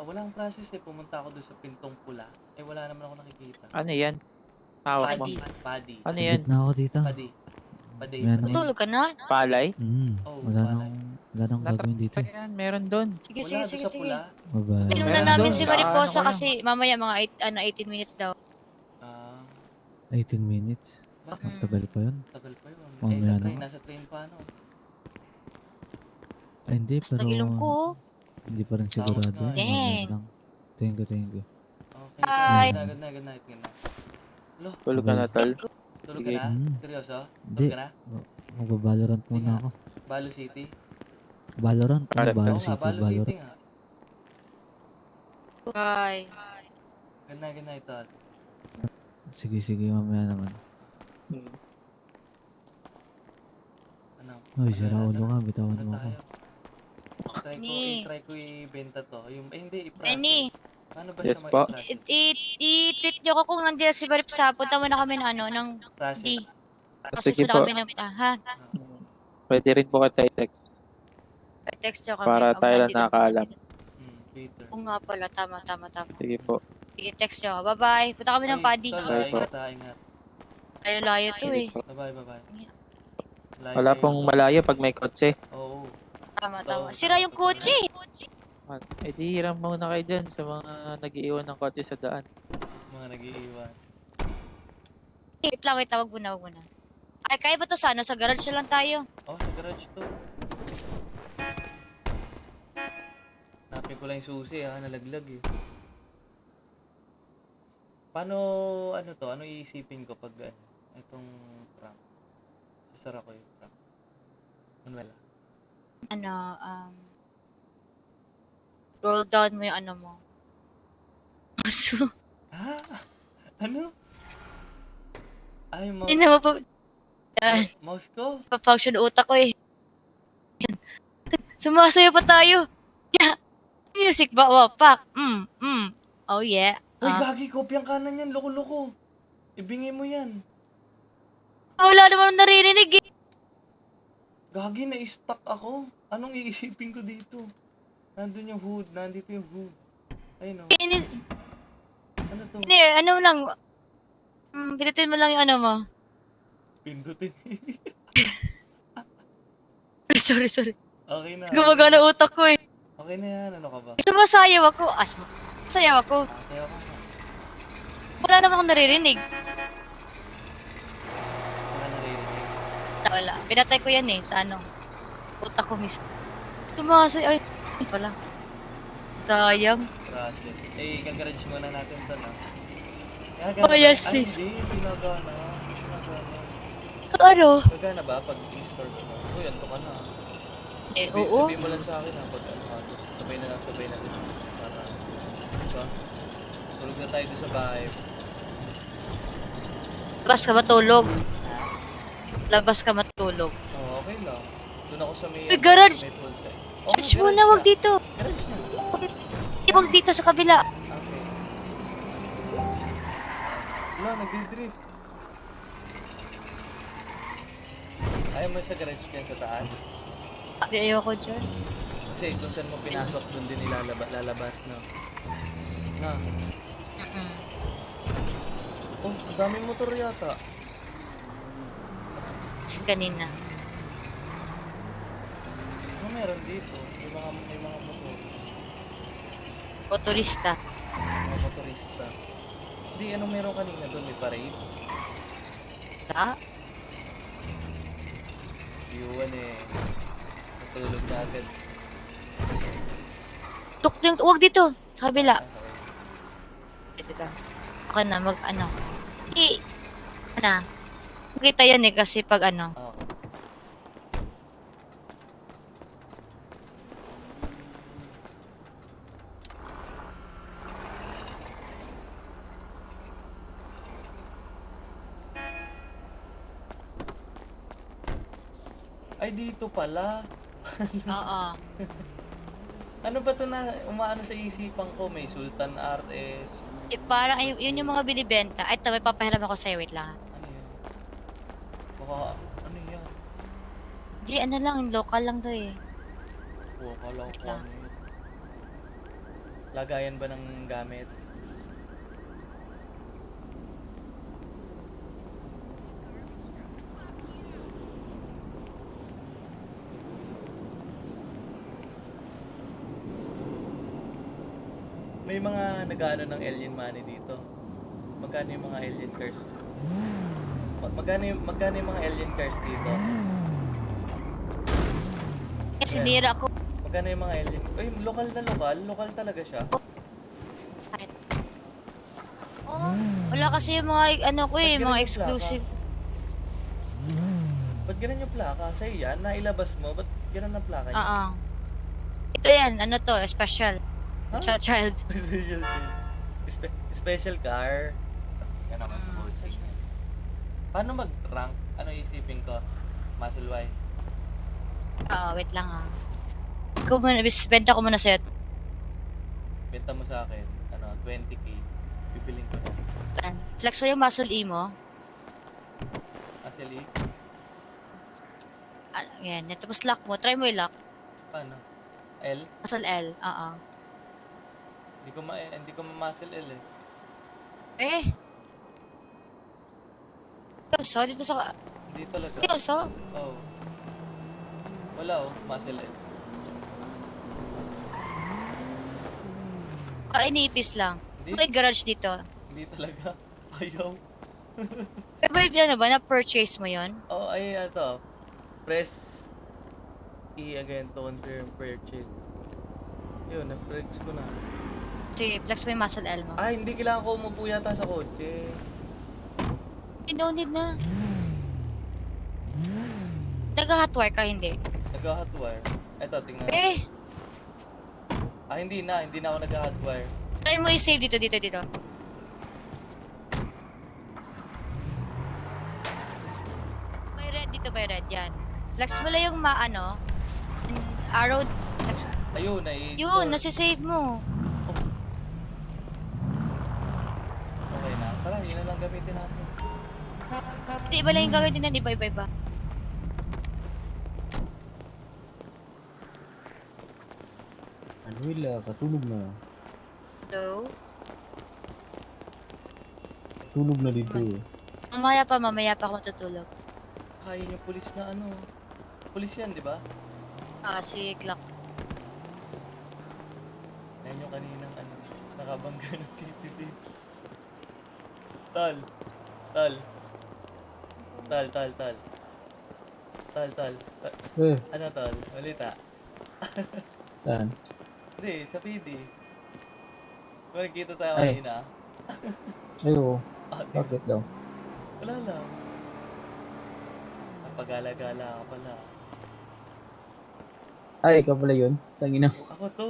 [SPEAKER 1] Walang process eh. Pumunta ako dun sa pintong pula. Eh wala naman ako nakikita.
[SPEAKER 4] Ano yan? Hawak mo.
[SPEAKER 1] Paddy.
[SPEAKER 4] Ano yan?
[SPEAKER 3] Dito na ako dito.
[SPEAKER 1] Paddy. Paddy.
[SPEAKER 3] Yan,
[SPEAKER 1] Paddy.
[SPEAKER 2] Natulog ka na?
[SPEAKER 4] Palay?
[SPEAKER 1] Oh,
[SPEAKER 3] Wala
[SPEAKER 1] palay.
[SPEAKER 3] nang gagawin dito.
[SPEAKER 4] Yan, meron doon.
[SPEAKER 2] Sige,
[SPEAKER 1] Wala
[SPEAKER 2] sige,
[SPEAKER 1] doon sa
[SPEAKER 2] sige.
[SPEAKER 1] pula.
[SPEAKER 3] Bye-bye.
[SPEAKER 2] Tingnan
[SPEAKER 4] Meron
[SPEAKER 2] na namin
[SPEAKER 4] doon.
[SPEAKER 2] si
[SPEAKER 4] Daanan
[SPEAKER 2] Mariposa
[SPEAKER 4] ko lang.
[SPEAKER 2] kasi mamaya mga 18 minutes daw.
[SPEAKER 1] Ah,
[SPEAKER 3] 18 minutes.
[SPEAKER 1] bakit?
[SPEAKER 3] Ang tagal pa yun.
[SPEAKER 1] Tagal pa yun.
[SPEAKER 3] Mamaya
[SPEAKER 1] sa train,
[SPEAKER 3] naman.
[SPEAKER 1] nasa train pa ano.
[SPEAKER 3] Ay, hindi,
[SPEAKER 2] Basta
[SPEAKER 3] pero
[SPEAKER 2] ilong ko. oh.
[SPEAKER 3] hindi pa rin sigurado.
[SPEAKER 1] nga.
[SPEAKER 3] Mamaya
[SPEAKER 2] Dang.
[SPEAKER 3] lang. Thank you.
[SPEAKER 1] Okay.
[SPEAKER 2] Bye.
[SPEAKER 1] Good night. Lo,
[SPEAKER 4] Tulog ka na, tol.
[SPEAKER 1] tulog ka
[SPEAKER 4] Sige.
[SPEAKER 1] na?
[SPEAKER 3] Mm.
[SPEAKER 1] Seryoso?
[SPEAKER 3] Hindi.
[SPEAKER 1] Tulog ka na?
[SPEAKER 3] Magbabalorant muna
[SPEAKER 1] Hindi
[SPEAKER 3] ako.
[SPEAKER 1] Balo City?
[SPEAKER 3] Valorant? Ano
[SPEAKER 4] Valorant.
[SPEAKER 3] Balo
[SPEAKER 1] Oo nga,
[SPEAKER 3] City?
[SPEAKER 1] Balo City
[SPEAKER 3] Valorant?
[SPEAKER 1] nga.
[SPEAKER 2] Bye.
[SPEAKER 1] Good night, tol.
[SPEAKER 3] Sige, mamaya naman.
[SPEAKER 4] Hmm.
[SPEAKER 1] Ano?
[SPEAKER 3] Uy,
[SPEAKER 1] Ano
[SPEAKER 3] sira
[SPEAKER 1] na-
[SPEAKER 3] ulo ka. Bitawan
[SPEAKER 1] Ano
[SPEAKER 3] mo ako.
[SPEAKER 1] tayo? Try ko ibenta to. Hindi, i-process.
[SPEAKER 2] Benny.
[SPEAKER 1] Paano ba
[SPEAKER 4] Yes
[SPEAKER 1] siya
[SPEAKER 4] po.
[SPEAKER 1] ma-process?
[SPEAKER 2] I-tweet nyo ko kung nandiyan si Mariposa. Punta muna kami ng ng
[SPEAKER 1] Process.
[SPEAKER 2] D. Process
[SPEAKER 4] Sige
[SPEAKER 2] muna
[SPEAKER 4] po.
[SPEAKER 2] kami ng ha?
[SPEAKER 4] Hmm. Pwede rin po kita i-text.
[SPEAKER 2] Text nyo kami.
[SPEAKER 4] Para
[SPEAKER 2] Pag
[SPEAKER 4] tayo lang
[SPEAKER 2] nandito-
[SPEAKER 4] nakakaalam.
[SPEAKER 1] Later.
[SPEAKER 2] Oo nga pala. Tama.
[SPEAKER 4] Sige po.
[SPEAKER 2] Sige, text nyo. Bye-bye. Punta kami ng
[SPEAKER 1] Ay,
[SPEAKER 2] paddy.
[SPEAKER 1] tol,
[SPEAKER 4] Bye po.
[SPEAKER 1] ingat.
[SPEAKER 2] Layo-layo to
[SPEAKER 4] Sige
[SPEAKER 2] eh.
[SPEAKER 4] po.
[SPEAKER 1] Bye-bye. Layo
[SPEAKER 4] Wala
[SPEAKER 1] kayo.
[SPEAKER 4] pong malayo pag may kotse.
[SPEAKER 1] Oo.
[SPEAKER 2] Tama. Sira yung kotse.
[SPEAKER 4] Eh di hiram muna kayo dyan sa mga nag-iiwan ng kotse sa daan.
[SPEAKER 1] Mga nag-iiwan.
[SPEAKER 2] Wait lang. Wag muna. Ay, kaya ba to sa ano? Sa garage na lang tayo.
[SPEAKER 1] Oh, sa garage to. Napin ko lang yung susi ha, nalaglag eh. Paano, ano to? Ano iisipin ko pag itong prank? Sasara ko yung prank. Manuel.
[SPEAKER 2] Roll down mo yung ano mo. Aso.
[SPEAKER 1] Ha? Ano? Ay,
[SPEAKER 2] Hindi na mapa... Yan.
[SPEAKER 1] mouse ko?
[SPEAKER 2] Pa-function utak ko eh. Yan. Sumasayo pa tayo. Yeah. Music ba? Wapak. Oh yeah.
[SPEAKER 1] Uy, gagi, kopyang kanan yan, loko-loko. Ibingay mo yan.
[SPEAKER 2] Wala naman naririnig eh.
[SPEAKER 1] Gagi, na-stuck ako. Anong iisipin ko dito? Nandun yung hood, nandito yung hood. Ayun o.
[SPEAKER 2] Inis.
[SPEAKER 1] Ano to?
[SPEAKER 2] Hindi, ano lang. Pitutin mo lang yung ano mo.
[SPEAKER 1] Pindutin.
[SPEAKER 2] Sorry.
[SPEAKER 1] Okay na.
[SPEAKER 2] Gumagana utak ko eh.
[SPEAKER 1] Okay na yan, ano ka ba?
[SPEAKER 2] Sumasayaw ako. Sayaw ako.
[SPEAKER 1] Kaya ko na.
[SPEAKER 2] Wala naman akong naririnig.
[SPEAKER 1] Wala naririnig.
[SPEAKER 2] Wala. Pinatay ko yan eh. Sa ano. Utak ko mismo. Sumasayaw. Ay, wala. Sayang.
[SPEAKER 1] Process. Eh, kagarage muna natin to na.
[SPEAKER 2] Oh, yes,
[SPEAKER 1] Ay,
[SPEAKER 2] please.
[SPEAKER 1] hindi. Pinagana.
[SPEAKER 2] Ano?
[SPEAKER 1] Gagana ba pag install ko na? Uy, anto ka na.
[SPEAKER 2] Oo.
[SPEAKER 1] Sabihin mo lang sa akin ha, pag ano ka. Sabay na din. Para, so, tulog na tayo doon sa bahay.
[SPEAKER 2] Labas ka matulog. Labas ka matulog.
[SPEAKER 1] Oo, okay lang. Doon ako sa may...
[SPEAKER 2] Uy, garage!
[SPEAKER 1] May pool side.
[SPEAKER 2] Switch muna, wag dito.
[SPEAKER 1] Garage na.
[SPEAKER 2] Wag dito sa kabila.
[SPEAKER 1] Okay. Wala, nagdi-drift. Ayaw mo sa garage dyan sa taas.
[SPEAKER 2] Di ayoko dyan.
[SPEAKER 1] Kasi kung saan mo pinasok, doon din lalabas, no? Na.
[SPEAKER 2] Mm-mm.
[SPEAKER 1] Oh, ang daming motor yata.
[SPEAKER 2] Kasi kanina.
[SPEAKER 1] Ano meron dito? May mga motor.
[SPEAKER 2] Motorista.
[SPEAKER 1] Mga motorista. Hindi, ano meron kanina doon? May parade?
[SPEAKER 2] Ha?
[SPEAKER 1] Iwan eh. Natulog na agad.
[SPEAKER 2] Tukling, huwag dito. Sa kabila.
[SPEAKER 1] Ah, okay.
[SPEAKER 2] Dito ka. Ako na, ano. Ano. Makita yan eh, kasi pag ano.
[SPEAKER 1] Ah, okay. Ay, dito pala.
[SPEAKER 2] Oo.
[SPEAKER 1] Ano ba to na umaano sa isipan ko? May Sultan RS.
[SPEAKER 2] Eh, parang yun yung mga binibenta. Ay, ito, may papahiram ako sa'yo. Wait lang.
[SPEAKER 1] Ano yan? Baka, ano yan?
[SPEAKER 2] Di, ano lang, local lang to eh.
[SPEAKER 1] Oh, akala ko
[SPEAKER 2] Wait lang.
[SPEAKER 1] ano yun. Lagayan ba ng gamit? May mga nag-ano ng alien money dito. Magkano yung mga alien cars? Magkano yung mga alien cars dito?
[SPEAKER 2] Kasi
[SPEAKER 1] Yeah.
[SPEAKER 2] nira ko.
[SPEAKER 1] Magkano yung mga alien? Ay, lokal na lokal? Lokal talaga siya.
[SPEAKER 2] Oh, wala kasi yung mga, ano ko eh,
[SPEAKER 1] Ba't ganun
[SPEAKER 2] mga
[SPEAKER 1] yung
[SPEAKER 2] exclusive.
[SPEAKER 1] Ba't ganun yung plaka? Sa'yo yan? Nailabas mo? Ba't ganun ang plaka niya?
[SPEAKER 2] Oo. Ito yan, ano to, special.
[SPEAKER 1] Ha?
[SPEAKER 2] Sa child.
[SPEAKER 1] Special special car. Yan naman sa
[SPEAKER 2] Mm,
[SPEAKER 1] boat.
[SPEAKER 2] special.
[SPEAKER 1] Paano mag-rank? Ano isipin ko? Muscle Y.
[SPEAKER 2] Oo, wait lang ah. Ikaw muna, benta ko muna sa'yo.
[SPEAKER 1] Benta mo sa akin. Ano, 20k. Bibiling ko na.
[SPEAKER 2] Yan. Flex mo yung muscle E mo.
[SPEAKER 1] Muscle E?
[SPEAKER 2] Ah, yan. Tapos lock mo. Try mo i-lock.
[SPEAKER 1] Paano? L?
[SPEAKER 2] Muscle L. Oo.
[SPEAKER 1] Hindi ko ma-muscle L eh.
[SPEAKER 2] Eh. So, dito sa...
[SPEAKER 1] Hindi talaga.
[SPEAKER 2] So,
[SPEAKER 1] Oh. Wala oh, muscle L.
[SPEAKER 2] inipis lang.
[SPEAKER 1] Hindi,
[SPEAKER 2] May garage dito.
[SPEAKER 1] hindi talaga. Ayaw.
[SPEAKER 2] Eh, ba yan ba? Na-purchase mo yon?
[SPEAKER 1] Oh, ay, ito. Press E again to confirm purchase. Yun, na-press ko na.
[SPEAKER 2] Sige, flex mo yung muscle L mo.
[SPEAKER 1] Ay, hindi kailangan ko umupo yata sa kotse.
[SPEAKER 2] Eh, no need na. Nag-hotwire ka, hindi.
[SPEAKER 1] Nag-hotwire. Eto, tingnan.
[SPEAKER 2] Eh,
[SPEAKER 1] Ah, hindi na ako nag-hotwire.
[SPEAKER 2] try mo i-save dito. May red dito, may red. Yan. Flex mo lang yung arrow. Flex.
[SPEAKER 1] Ayun, na-i-store.
[SPEAKER 2] Yun, nasi-save mo.
[SPEAKER 1] Okay na. Tara, yun na lang gamitin natin.
[SPEAKER 2] Hindi, iba lang yung gagawin din yan. Iba.
[SPEAKER 5] Anuela, katulog na.
[SPEAKER 2] Hello?
[SPEAKER 5] Tulog na dito eh.
[SPEAKER 2] Mamaya pa ako matutulog.
[SPEAKER 1] Kaya yung pulis na ano. Pulis yan, di ba?
[SPEAKER 2] Ah, si Glock.
[SPEAKER 1] Yan yung kaninang ano. Nakabangga ng TTC. Tal. Tal.
[SPEAKER 5] Eh,
[SPEAKER 1] Ano tal? Malita.
[SPEAKER 5] saan?
[SPEAKER 1] Hindi, sa PD. Magkita tayo
[SPEAKER 5] Ay.
[SPEAKER 1] kanina.
[SPEAKER 5] Ay, oo.
[SPEAKER 1] Ah, di-
[SPEAKER 5] Bakit daw?
[SPEAKER 1] Wala lang. Napagala-gala ka pala.
[SPEAKER 5] Ay, ikaw pala yun. Tangina,
[SPEAKER 1] Ako to.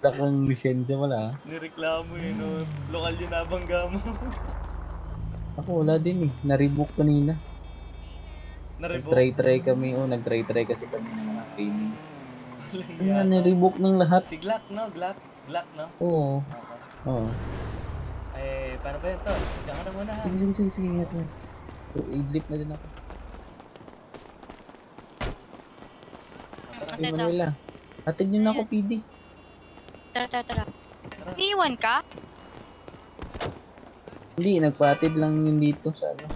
[SPEAKER 5] wala kang lisensya pala ah.
[SPEAKER 1] Nireklamo yun, no? Lokal yung nabangga mo.
[SPEAKER 5] Ako wala din eh. Na-rebook kanina.
[SPEAKER 1] Na-revoke.
[SPEAKER 5] Nag-try kami. Oh, nag-try kasi kami ng mga training. Kaya
[SPEAKER 1] Yata.
[SPEAKER 5] na-rebook ng lahat.
[SPEAKER 1] Si Glock, no? Glock, no?
[SPEAKER 5] Oo.
[SPEAKER 1] Okay.
[SPEAKER 5] Oo.
[SPEAKER 1] Eh, paano ba yan, tol? Diyan ka na muna, ha?
[SPEAKER 5] Sige, ingat mo. I-blip na din ako.
[SPEAKER 1] Tara,
[SPEAKER 5] Hey,
[SPEAKER 2] Ito.
[SPEAKER 5] Manuela. Hatid niyo na ako, PD.
[SPEAKER 2] Tara.
[SPEAKER 1] tara.
[SPEAKER 2] Iniwan ka?
[SPEAKER 5] Hindi, nagpatid lang yun dito sa ano,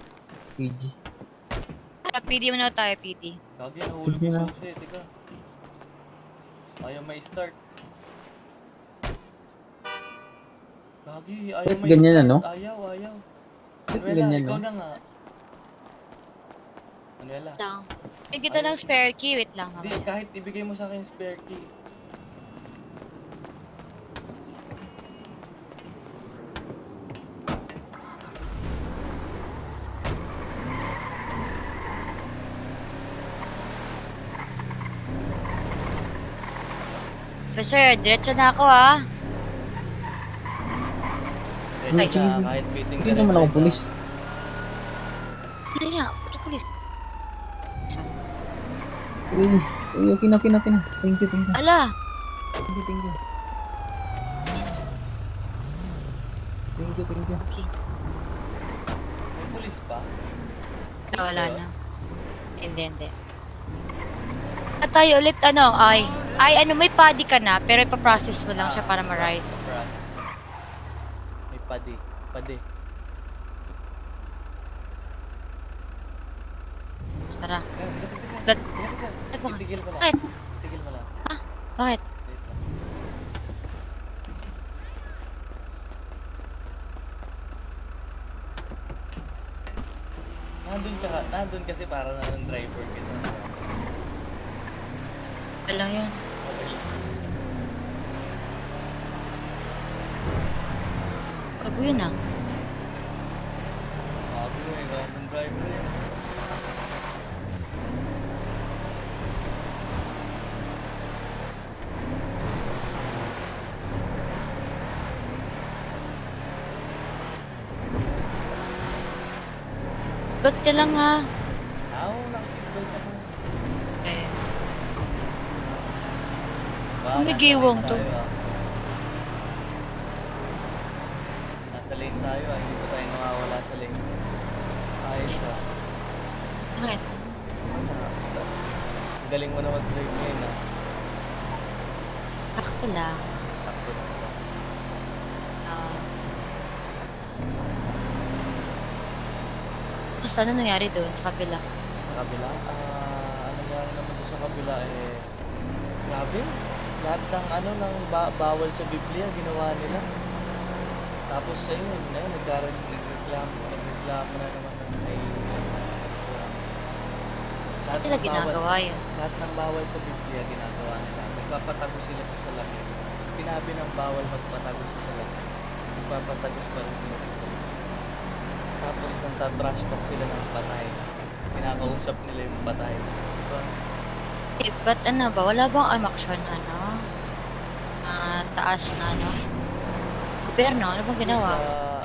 [SPEAKER 5] PG.
[SPEAKER 2] PD mo na tayo, PD.
[SPEAKER 1] Gagi, nahulog
[SPEAKER 5] Sige
[SPEAKER 1] yung
[SPEAKER 5] na.
[SPEAKER 1] susi. Teka. Ayaw may start. Gagi, ayaw
[SPEAKER 5] Ba't
[SPEAKER 1] may
[SPEAKER 5] ganyan,
[SPEAKER 1] start.
[SPEAKER 5] ano?
[SPEAKER 1] Ayaw.
[SPEAKER 5] Ba't
[SPEAKER 1] Manuela,
[SPEAKER 5] ganyan,
[SPEAKER 1] ikaw
[SPEAKER 5] no?
[SPEAKER 1] na nga. Manuela.
[SPEAKER 2] Lang. May kita ng spare key. Wait lang.
[SPEAKER 1] Hindi,
[SPEAKER 2] Mamaya.
[SPEAKER 1] kahit ibigay mo sa akin yung spare key.
[SPEAKER 2] Officer, diretso na ako ha.
[SPEAKER 1] Diretso
[SPEAKER 5] Ay, sige,
[SPEAKER 1] na,
[SPEAKER 5] sige.
[SPEAKER 1] kahit meeting
[SPEAKER 5] Hindi naman ako pulis.
[SPEAKER 2] Ano nga? Puto pulis.
[SPEAKER 5] Uy, okay na. Thank you.
[SPEAKER 2] Ala!
[SPEAKER 5] Thank you.
[SPEAKER 2] Okay.
[SPEAKER 1] May pulis pa?
[SPEAKER 2] Wala na. Hindi. At tayo ulit ay may paddy ka na pero ipaprocess mo lang siya para ma-rise.
[SPEAKER 1] Process. May padi.
[SPEAKER 2] Tara.
[SPEAKER 1] Teka.
[SPEAKER 2] Bakit?
[SPEAKER 1] Tigil mo lang.
[SPEAKER 2] Bakit?
[SPEAKER 1] Tigil mo lang.
[SPEAKER 2] Bakit?
[SPEAKER 1] Wait lang. Nandun kasi para na ng driver kita.
[SPEAKER 2] Wala yun.
[SPEAKER 1] Okay lang.
[SPEAKER 2] Bago yun ah.
[SPEAKER 1] Bago mo ng driver eh.
[SPEAKER 2] Ba't ka lang ha?
[SPEAKER 1] Nakaseatbelt ako.
[SPEAKER 2] Eh,
[SPEAKER 1] Baka
[SPEAKER 2] Tumigiwang
[SPEAKER 1] nasa
[SPEAKER 2] to.
[SPEAKER 1] lane tayo, ah. Nasa lane tayo hindi pa tayo nawawala sa lane. Ayos ah.
[SPEAKER 2] bakit?
[SPEAKER 1] Ang galing mo na mag-drive ngayon ah.
[SPEAKER 2] Sakto lang.
[SPEAKER 1] Sakto na ito.
[SPEAKER 2] Ah. Basta ano nangyari doon sa kabila?
[SPEAKER 1] Sa kabila, ano nangyari naman doon sa kabila eh, grabe. Lahat ng bawal sa Biblia, ginawa nila. Tapos ayun, nagreklamo na naman ng may lahat
[SPEAKER 2] Sila
[SPEAKER 1] ng bawal,
[SPEAKER 2] ginagawa yun.
[SPEAKER 1] lahat ng bawal sa Biblia ginagawa nila. Nagpapatago sila sa salamin. Sinabi ng bawal magpatago sa salamin. Nagpapatagos pa rin sila. Tapos nagtatrash talk sila ng patay. Kinakausap nila yung patay. Diba?
[SPEAKER 2] Eh, ba't ano ba? Wala bang amaksyon taas na gobyerno? Ano bang ginawa?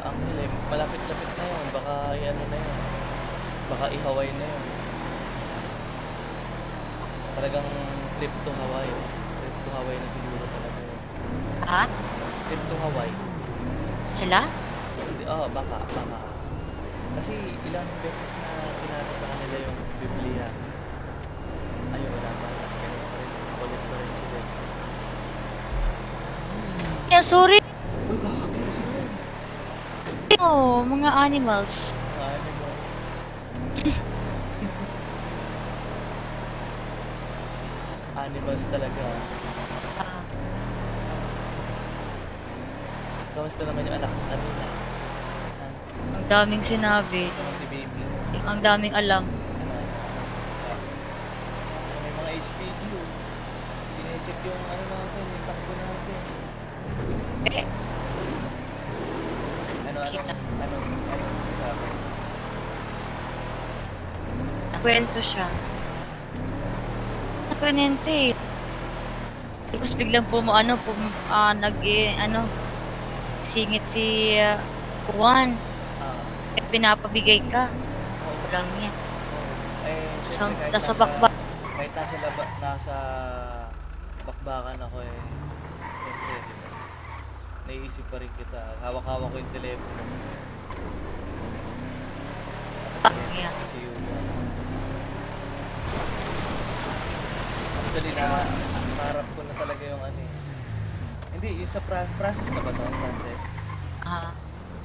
[SPEAKER 1] Ang nila, malapit-lapit na yun. Baka ano na yun. Baka i-Hawaii na yun. Talagang trip to Hawaii. Trip to Hawaii na siguro talaga yun.
[SPEAKER 2] Ha?
[SPEAKER 1] Trip to Hawaii.
[SPEAKER 2] Sila?
[SPEAKER 1] Hindi, baka. Kasi ilang beses na sinabi sa kanila yung Biblia. Ayun, wala pa. Ganun pa rin. Kulit pa rin sila.
[SPEAKER 2] Yeah, sorry.
[SPEAKER 1] Uy, gagi. Sino yun?
[SPEAKER 2] Oh, mga animals.
[SPEAKER 1] Mga animals. Animals talaga.
[SPEAKER 2] Ah,
[SPEAKER 1] Kamusta naman yung anak ko kanina?
[SPEAKER 2] ang daming sinabi.
[SPEAKER 1] Naman si baby.
[SPEAKER 2] Ang daming alam.
[SPEAKER 1] May mga HPG oh. Sinecheck yung natin, yung takbo natin.
[SPEAKER 2] Eh,
[SPEAKER 1] Ano sabi?
[SPEAKER 2] kwento siya. Nakwento eh. Tapos biglang singit si Juan. Eh, pinapabigay ka. Lang niya.
[SPEAKER 1] Siyempre, kahit
[SPEAKER 2] Nasa bakbak.
[SPEAKER 1] Kahit nasa bakbakan ako eh. Siyempre, diba? naiisip pa rin kita. Hawak-hawak ko yung telepono.
[SPEAKER 2] Yeah.
[SPEAKER 1] Kasi yun. Actually, naharap ko na talaga yung ano eh. Hindi, yung sa process ka ba to? Process?
[SPEAKER 2] Ah,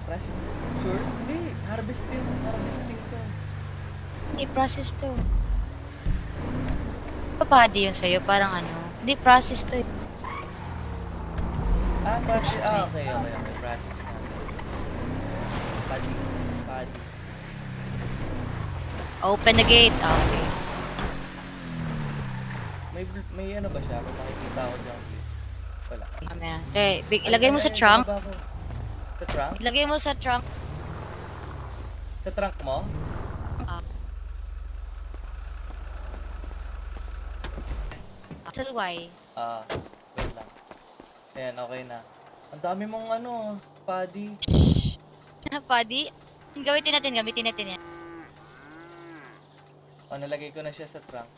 [SPEAKER 1] Process? Sure? Hindi, harvesting. Harvesting to.
[SPEAKER 2] hindi process to. Papadi yun sa'yo, parang ano. Hindi process to.
[SPEAKER 1] Ah, process.
[SPEAKER 2] Just
[SPEAKER 1] Ah,
[SPEAKER 2] me.
[SPEAKER 1] okay. Process nga. Paddy. Paddy.
[SPEAKER 2] Open the gate. Ah, okay.
[SPEAKER 1] May ano ba siya? May makikita ako dyan. Wala.
[SPEAKER 2] Camera. Okay, ilagay mo sa trunk.
[SPEAKER 1] bumaba ako. Sa trunk?
[SPEAKER 2] Ilagay mo sa trunk.
[SPEAKER 1] Sa trunk mo?
[SPEAKER 2] Sa Y.
[SPEAKER 1] Ah, wait lang. Ayan, okay na. Ang dami mong ano, paddy.
[SPEAKER 2] Padi. Gamitin natin yan.
[SPEAKER 1] O, nalagay ko na siya sa trunk.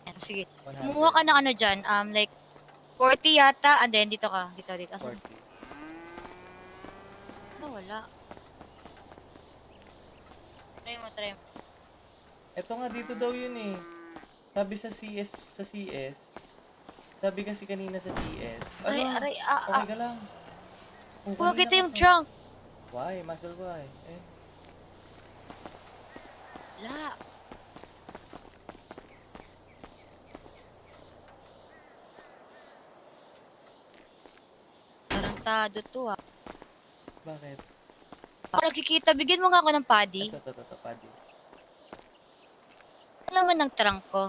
[SPEAKER 2] Yan, sige.
[SPEAKER 1] 100.
[SPEAKER 2] Kumuha ka ng ano dyan, like, 40 yata, and then dito ka. Dito. Asan?
[SPEAKER 1] 40.
[SPEAKER 2] Wala. Try mo.
[SPEAKER 1] Ito nga, dito daw yun eh. Sabi sa CS. Sabi kasi kanina sa CS.
[SPEAKER 2] Aray,
[SPEAKER 1] Okay ka lang. Oh,
[SPEAKER 2] Huwag
[SPEAKER 1] kanina
[SPEAKER 2] ito
[SPEAKER 1] ka
[SPEAKER 2] yung
[SPEAKER 1] pa.
[SPEAKER 2] trunk.
[SPEAKER 1] Why? Muscle why? Eh.
[SPEAKER 2] Wala. Tarantado to ah.
[SPEAKER 1] Bakit?
[SPEAKER 2] Ako nakikita, bigyan mo nga ako ng paddy.
[SPEAKER 1] Ito, paddy.
[SPEAKER 2] Ano naman ng trunk ko?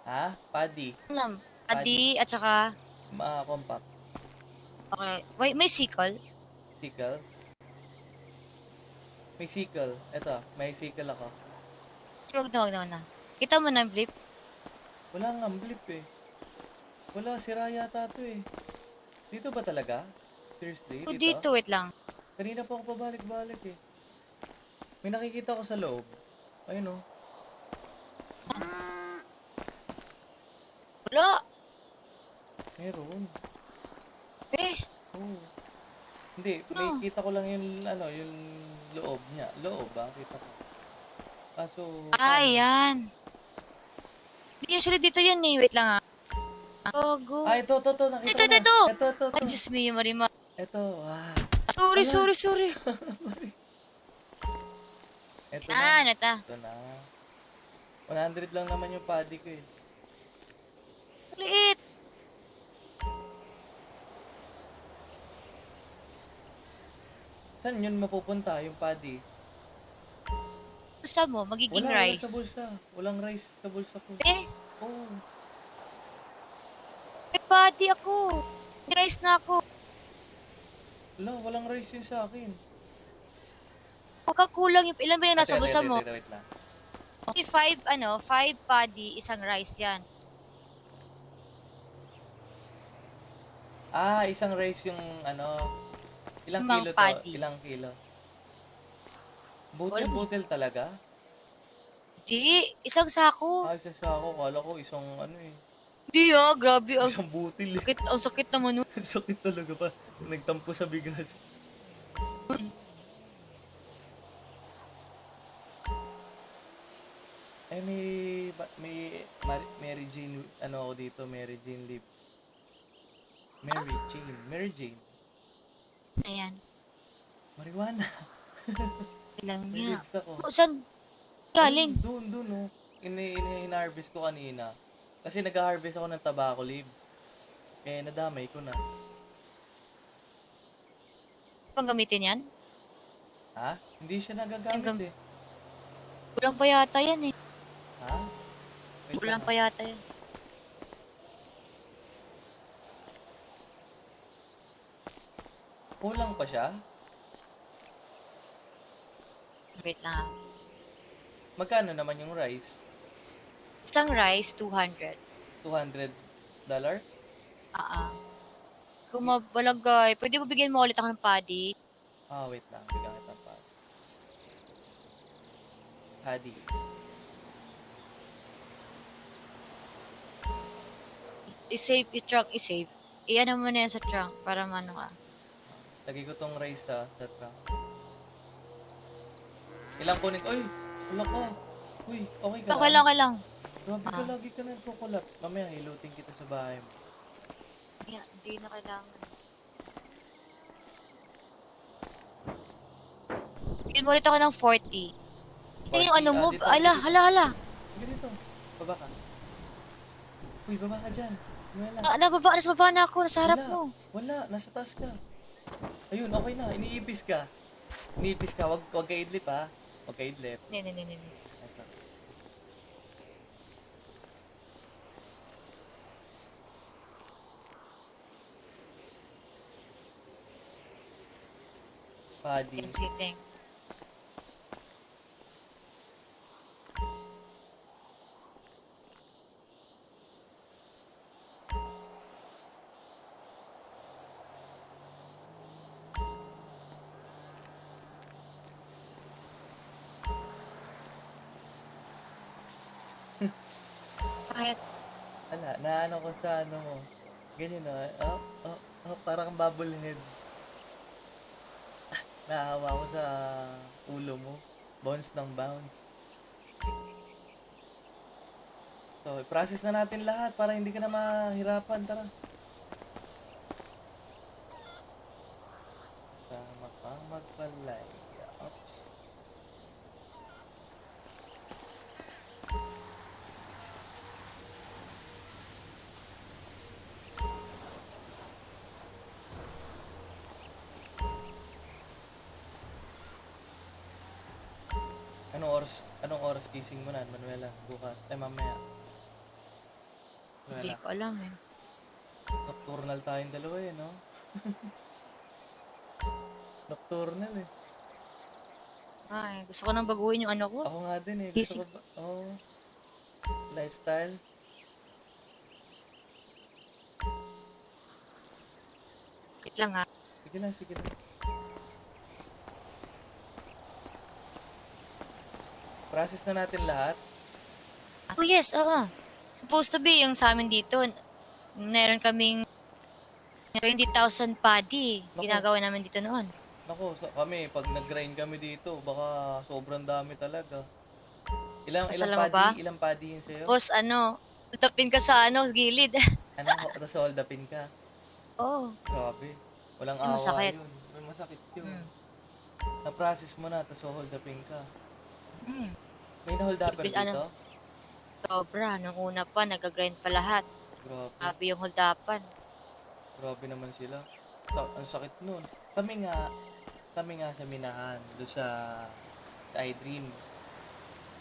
[SPEAKER 1] Ha? Paddy.
[SPEAKER 2] Alam, paddy at saka,
[SPEAKER 1] Compact.
[SPEAKER 2] okay. Wait, may sickle?
[SPEAKER 1] Sickle. May sickle. Ito, may sickle ako.
[SPEAKER 2] Huwag na. Kita mo na yung blip?
[SPEAKER 1] Wala nga blip eh. Wala, sira yata to eh. Dito ba talaga? Seriously?
[SPEAKER 2] O dito, wait lang.
[SPEAKER 1] Kanina pa ako pabalik-balik eh. May nakikita ko sa loob. Ayun oh.
[SPEAKER 2] Wala.
[SPEAKER 1] Meron.
[SPEAKER 2] Eh,
[SPEAKER 1] Oh. Hindi, may kita ko lang yung yung loob niya. Loob ba? Kita ko. Kaso...
[SPEAKER 2] yan. Usually dito yan eh. Wait lang ah. Oh, go.
[SPEAKER 1] Ah, ito. Nakita ko na.
[SPEAKER 2] Ito.
[SPEAKER 1] Ito.
[SPEAKER 2] Ay, Diyos me, Marima.
[SPEAKER 1] Ito. Ah.
[SPEAKER 2] Sorry.
[SPEAKER 1] Ito na.
[SPEAKER 2] Nata.
[SPEAKER 1] Ito na. 100 lang naman yung paddy ko eh.
[SPEAKER 2] Liit.
[SPEAKER 1] Saan yun mapupunta yung paddy?
[SPEAKER 2] Gusto mo, magiging
[SPEAKER 1] Wala
[SPEAKER 2] rice.
[SPEAKER 1] sa bulsa. Walang rice sa bulsa ko. Oh.
[SPEAKER 2] May paddy ako. May rice na ako.
[SPEAKER 1] Wala, walang rice yun sa akin.
[SPEAKER 2] Pagkakulang yung, ilan ba yung nasa
[SPEAKER 1] Ate,
[SPEAKER 2] bulsa mo?
[SPEAKER 1] wait lang.
[SPEAKER 2] Okay, 5 paddy, isang rice yan.
[SPEAKER 1] Ah, isang rice yung ilang
[SPEAKER 2] Limang
[SPEAKER 1] kilo to?
[SPEAKER 2] paddy.
[SPEAKER 1] Ilang kilo? Butil talaga?
[SPEAKER 2] Di, isang sako.
[SPEAKER 1] Ah, isa sa ako. Kala ko isang
[SPEAKER 2] Di grabe.
[SPEAKER 1] isang butil eh.
[SPEAKER 2] Ang sakit naman nun.
[SPEAKER 1] Ang sakit talaga pa. Nagtampo sa bigas. Eh, Mary Jane, ako dito, Mary Jane lips. Mary Jane.
[SPEAKER 2] Ayan.
[SPEAKER 1] Marijuana.
[SPEAKER 2] Ilang
[SPEAKER 1] May
[SPEAKER 2] nga.
[SPEAKER 1] lips ako.
[SPEAKER 2] Saan galing?
[SPEAKER 1] Doon, oh. Ina-harvest ko kanina. Kasi nag-harvest ako ng tobacco leaf. Eh, nadamay ko na.
[SPEAKER 2] Pang gamitin yan?
[SPEAKER 1] Ha? Hindi siya nagagamit eh.
[SPEAKER 2] Kulang pa yata yan eh.
[SPEAKER 1] Ha? Wait
[SPEAKER 2] Kulang
[SPEAKER 1] lang,
[SPEAKER 2] pa yata yan.
[SPEAKER 1] Kulang pa siya?
[SPEAKER 2] Wait lang ah.
[SPEAKER 1] Magkano naman yung rice?
[SPEAKER 2] Isang rice, 200.
[SPEAKER 1] $200?
[SPEAKER 2] Kung mabalagay, pwede mo bigyan mo ulit ako ng paddy?
[SPEAKER 1] Ah, wait lang. Bigyan kita pa. Hadi.
[SPEAKER 2] I-save, i-truck, i-save. i-ano mo na yan sa trunk para mano ka.
[SPEAKER 1] Lagay ko tong rice sa trunk. Ilang kunin ko? Uy! Wala ko! Uy! Okay ka
[SPEAKER 2] Okay lang, okay lang.
[SPEAKER 1] Grabe ka,
[SPEAKER 2] Ah.
[SPEAKER 1] lagi ka nagkukulat. Mamaya, hilutin kita sa bahay mo.
[SPEAKER 2] Hindi na kailangan. Bigyan mo ulit ako ng 40. Ito yung ano mo.
[SPEAKER 1] dito,
[SPEAKER 2] Ala,
[SPEAKER 1] dito.
[SPEAKER 2] hala, hala.
[SPEAKER 1] Sige dito. Baba ka. Uy, baba ka dyan. Wala.
[SPEAKER 2] Nasa baba na ako. Nasa harap
[SPEAKER 1] Wala.
[SPEAKER 2] mo.
[SPEAKER 1] Wala, nasa taas ka. Ayun, okay na. Iniipis ka. Iniipis ka. Wag ka idlip ha. Wag ka idlip.
[SPEAKER 2] Hindi.
[SPEAKER 1] Ito. Paddy.
[SPEAKER 2] Yan, sige, thanks. Kahit,
[SPEAKER 1] Wala, naano ko sa ano mo. Ganyan o. Parang bubblehead. Naawa ko sa ulo mo. Bounce ng bounce. So, process na natin lahat para hindi ka na mahirapan. Tara. Sama ka magpalay. Oops. Anong oras gising mo na, Manuela? Bukas. Mamaya.
[SPEAKER 2] hindi
[SPEAKER 1] Manuela,
[SPEAKER 2] ko alam eh.
[SPEAKER 1] nocturnal tayong dalawa eh, no? Nocturnal eh.
[SPEAKER 2] Ay, gusto ko nang baguhin yung ano ko.
[SPEAKER 1] Ako nga din eh.
[SPEAKER 2] Gising.
[SPEAKER 1] Gusto ko ba? Oh. Lifestyle.
[SPEAKER 2] Wait lang ha.
[SPEAKER 1] Sige na, sige na. Process na natin lahat.
[SPEAKER 2] Oh yes, oo. Supposed to be yung sa amin dito. Meron kaming 20,000 paddy.
[SPEAKER 1] Naku.
[SPEAKER 2] Ginagawa namin dito noon.
[SPEAKER 1] Nako, kami, pag nag-grind kami dito, baka sobrang dami talaga. Ilang
[SPEAKER 2] Alam mo ba?
[SPEAKER 1] paddy? Ilang paddy yun sa'yo?
[SPEAKER 2] Tapos ano, tapin ka sa ano, gilid.
[SPEAKER 1] Ano, tapos hold upin ka.
[SPEAKER 2] Oo.
[SPEAKER 1] Grabe. Walang
[SPEAKER 2] Ay,
[SPEAKER 1] awa
[SPEAKER 2] masakit.
[SPEAKER 1] yun. May masakit yun.
[SPEAKER 2] Mm.
[SPEAKER 1] Na-process mo na, tapos hold upin ka.
[SPEAKER 2] Mm.
[SPEAKER 1] May na-hold upper
[SPEAKER 2] Ibil-
[SPEAKER 1] dito?
[SPEAKER 2] ano? Sobra. Nung una pa, nag-grind pa lahat.
[SPEAKER 1] Grabe.
[SPEAKER 2] Sabi yung holdapan.
[SPEAKER 1] Grabe naman sila. Ang sakit nun. Kami nga sa Minahan, doon sa iDream.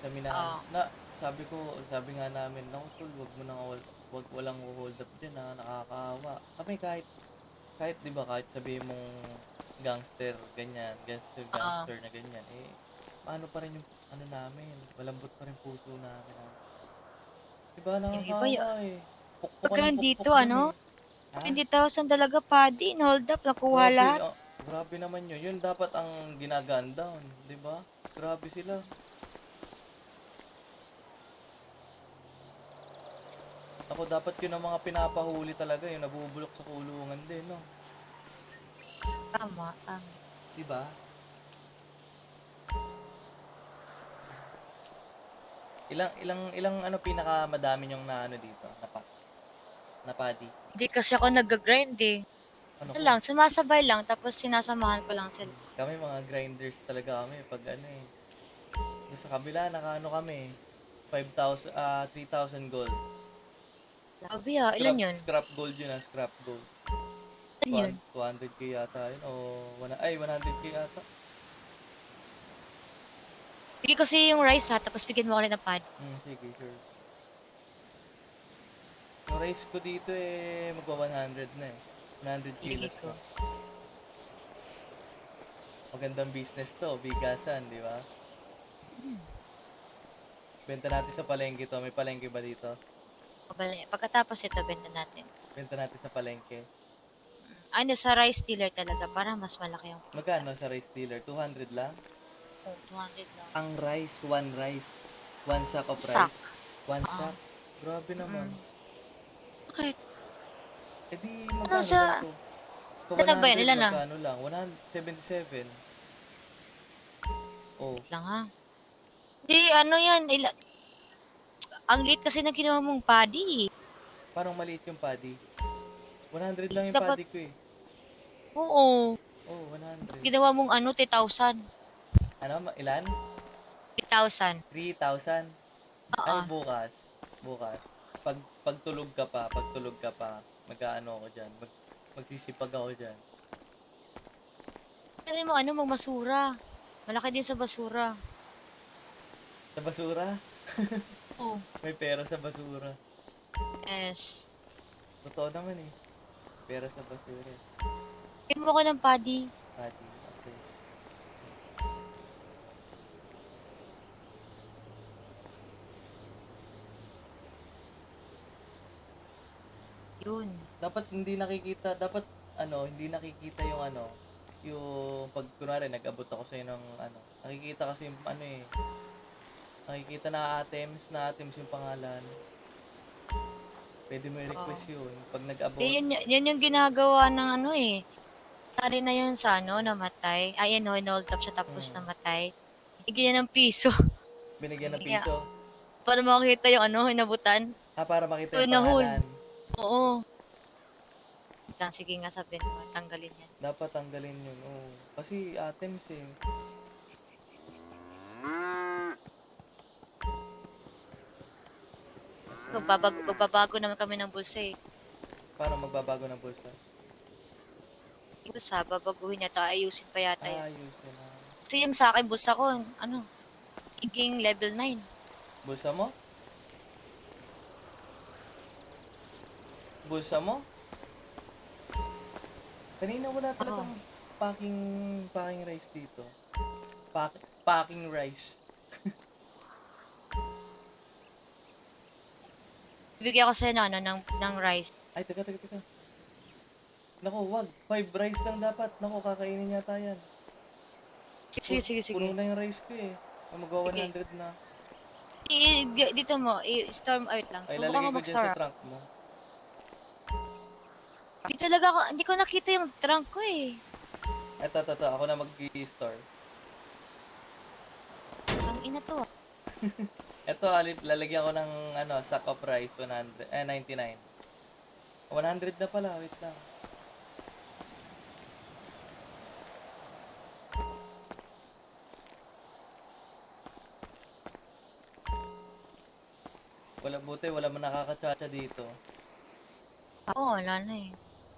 [SPEAKER 1] Sa Minahan.
[SPEAKER 2] Oo.
[SPEAKER 1] Sabi nga namin, naku tol, wag walang hold up dyan ha, nakakaawa. Kami kahit di ba, kahit sabihin mong gangster na ganyan, eh, paano pa rin yung ano namin, malambot pa rin puso namin. Di ba,
[SPEAKER 2] Yung iba
[SPEAKER 1] nakakaawa eh. Pukpukan
[SPEAKER 2] Pagka
[SPEAKER 1] ng
[SPEAKER 2] dito,
[SPEAKER 1] pukpuk
[SPEAKER 2] ano?
[SPEAKER 1] yun eh. Ha?
[SPEAKER 2] 20,000 talaga paddy. Hold up, nakuha lahat.
[SPEAKER 1] Grabe naman yun. Yun dapat ang ginagaan down, di ba? Grabe sila. Ako dapat yun ang mga pinapahuli talaga, yung nabubulok sa kulungan din, no?
[SPEAKER 2] Tama.
[SPEAKER 1] Di ba? Ilang ano pinakamadami yung na ano dito, na paddy?
[SPEAKER 2] Hindi kasi ako nag-grind eh.
[SPEAKER 1] Ano
[SPEAKER 2] Ano
[SPEAKER 1] ko?
[SPEAKER 2] lang, sumasabay lang. Tapos sinasamahan ko lang sila.
[SPEAKER 1] Kami mga grinders talaga kami pag ano eh. Doon sa kabila nakaano kami 3,000 gold.
[SPEAKER 2] Sabi ilan yun?
[SPEAKER 1] Scrap gold yun scrap gold.
[SPEAKER 2] Ilan yun?
[SPEAKER 1] 200k yata yun o 100k yata.
[SPEAKER 2] Bigay ko sa'yo yung rice ha, tapos bigyan mo ako ulit ng pad.
[SPEAKER 1] Sige, sure. Yung race ko dito eh magwa 100 na eh. 100
[SPEAKER 2] Bigay
[SPEAKER 1] kilos
[SPEAKER 2] ko.
[SPEAKER 1] ko. Magandang business to, bigasan, di ba? Benta natin sa palengke to. May palengke ba dito?
[SPEAKER 2] Pagkatapos ito, benta natin.
[SPEAKER 1] Benta natin sa palengke.
[SPEAKER 2] Ano, sa rice dealer talaga, para mas malaki yung
[SPEAKER 1] Magkano sa rice dealer? 200 lang?
[SPEAKER 2] 200 lang.
[SPEAKER 1] Ang rice, one rice. One sack of
[SPEAKER 2] Sack.
[SPEAKER 1] rice. One
[SPEAKER 2] Oo.
[SPEAKER 1] sack. Grabe naman.
[SPEAKER 2] Bakit?
[SPEAKER 1] Eh di, magkano
[SPEAKER 2] sa-
[SPEAKER 1] ganito? Sa
[SPEAKER 2] Ano ba yan?
[SPEAKER 1] 100,
[SPEAKER 2] Ilan na?
[SPEAKER 1] magkano lang? 177. Oh,
[SPEAKER 2] Lang ha. Di, ano yan, ang liit kasi na ginawa mong paddy.
[SPEAKER 1] parang maliit yung paddy. 100 lang yung
[SPEAKER 2] Dapat,
[SPEAKER 1] paddy ko eh.
[SPEAKER 2] oo.
[SPEAKER 1] Oh, 100.
[SPEAKER 2] Ginawa mong ano, 3,000.
[SPEAKER 1] Ano, ilan?
[SPEAKER 2] 3,000.
[SPEAKER 1] 3,000. Ay,
[SPEAKER 2] Oo.
[SPEAKER 1] bukas. Bukas. Pagtulog ka pa, mag-aano ako dyan. Magsisipag ako dyan.
[SPEAKER 2] Ano mo, ano, magmasura. Malaki din sa basura.
[SPEAKER 1] Sa basura?
[SPEAKER 2] Oo.
[SPEAKER 1] May pera sa basura.
[SPEAKER 2] Yes.
[SPEAKER 1] Totoo naman eh. Pera sa basura.
[SPEAKER 2] Bigyan mo ako ng paddy.
[SPEAKER 1] Paddy. Okay.
[SPEAKER 2] Yun.
[SPEAKER 1] Dapat hindi nakikita, hindi nakikita yung yung pag kunwari nag-abot ako sa'yo ng nakikita kasi yung nakikita na items yung pangalan. Pwede mo i-request yun pag nag-abot.
[SPEAKER 2] Yan yung ginagawa ng ano eh. Pare na yun sa ano, namatay. Ay, ano, hold up siya tapos namatay. Bigyan niya ng piso.
[SPEAKER 1] Binigyan ng
[SPEAKER 2] Yeah.
[SPEAKER 1] piso.
[SPEAKER 2] Para makita yung ano, hinabutan.
[SPEAKER 1] Para makita yung
[SPEAKER 2] Nahul.
[SPEAKER 1] pangalan.
[SPEAKER 2] Oo. Sige nga sabihin mo, tanggalin yan.
[SPEAKER 1] Dapat tanggalin yun. Oo. Kasi items eh.
[SPEAKER 2] Magbabago naman kami ng bulsa eh.
[SPEAKER 1] Para magbabago ng bulsa.
[SPEAKER 2] Yung bulsa, babaguhin niya, ayusin pa yata yun.
[SPEAKER 1] Ayos na.
[SPEAKER 2] Kasi yung sa akin, bulsa ko, ano, higing level 9.
[SPEAKER 1] Bulsa mo? Bulsa mo? Kanina wala talagang packing rice dito. Packing rice.
[SPEAKER 2] Bibigyan ko sa'yo na, ano, ng rice.
[SPEAKER 1] Ay, teka. Nako, wag. 5 rice lang dapat. Nako, kakainin yata yan.
[SPEAKER 2] Sige.
[SPEAKER 1] Puno na yung rice ko eh. Magwa 100 na.
[SPEAKER 2] Dito mo, storm out lang.
[SPEAKER 1] Ay,
[SPEAKER 2] Subukan
[SPEAKER 1] lalagay
[SPEAKER 2] ko
[SPEAKER 1] ko dyan
[SPEAKER 2] mag-store.
[SPEAKER 1] sa trunk mo.
[SPEAKER 2] Hindi ko nakita yung trunk ko eh.
[SPEAKER 1] Eto. Ako na mag-i-store.
[SPEAKER 2] Ang ina to ah.
[SPEAKER 1] Eto, lalagyan ko ng sack of rice 99. 100 na pala, wait lang. Wala man nakakatsacha dito.
[SPEAKER 2] Oo, wala na eh.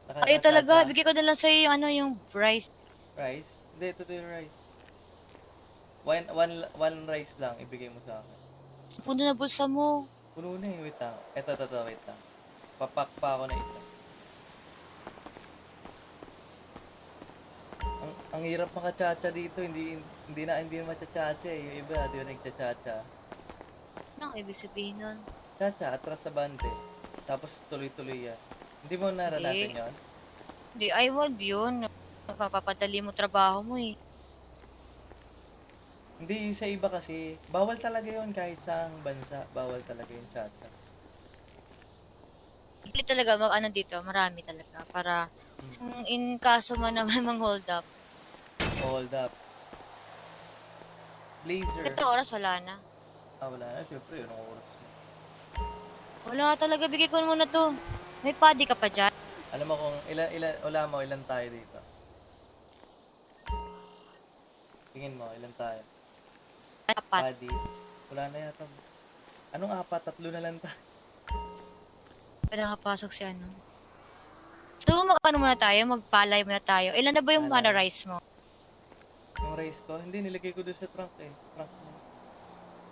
[SPEAKER 1] Nakakatsacha.
[SPEAKER 2] Ay talaga, bigay ko na lang sa'yo yung ano, yung rice.
[SPEAKER 1] Rice? Hindi, ito yung rice. One rice lang, ibigay mo sa akin.
[SPEAKER 2] Puno na bulsa mo.
[SPEAKER 1] Puno na eh, wait lang. Ito, wait lang. Papak pa ako na isa. Ang hirap makachacha dito, hindi na machachacha eh. Yung iba, di ba nagchachacha.
[SPEAKER 2] Anong ibig sabihin nun?
[SPEAKER 1] Chacha, atras sa bante. Tapos tuloy-tuloy yan. Hindi mo naranasan yun?
[SPEAKER 2] Hindi, ay wag yun. Mapapadali mo trabaho mo eh.
[SPEAKER 1] Hindi, sa iba kasi, bawal talaga yun kahit saang bansa. Bawal talaga yung chacha.
[SPEAKER 2] Hindi talaga ano dito, marami talaga. Para in kaso man naman mang hold up.
[SPEAKER 1] Hold up. Blazer.
[SPEAKER 2] Ito oras wala na.
[SPEAKER 1] Wala na. Siyempre, yun ang oras.
[SPEAKER 2] Wala talaga, bigay ko muna to. May paddy ka pa dyan?
[SPEAKER 1] Alam mo kung ilan tayo dito. Tingin mo, ilan tayo?
[SPEAKER 2] Apat.
[SPEAKER 1] Paddy. Wala na yata. Anong apat? 3 na lang tayo.
[SPEAKER 2] Para nakapasok si ano. So, mag-ano muna tayo? Magpalay muna tayo. Ilan na ba yung
[SPEAKER 1] Palay.
[SPEAKER 2] rice mo?
[SPEAKER 1] Yung rice ko, hindi, nilagay ko doon sa trunk eh. Trunk mo.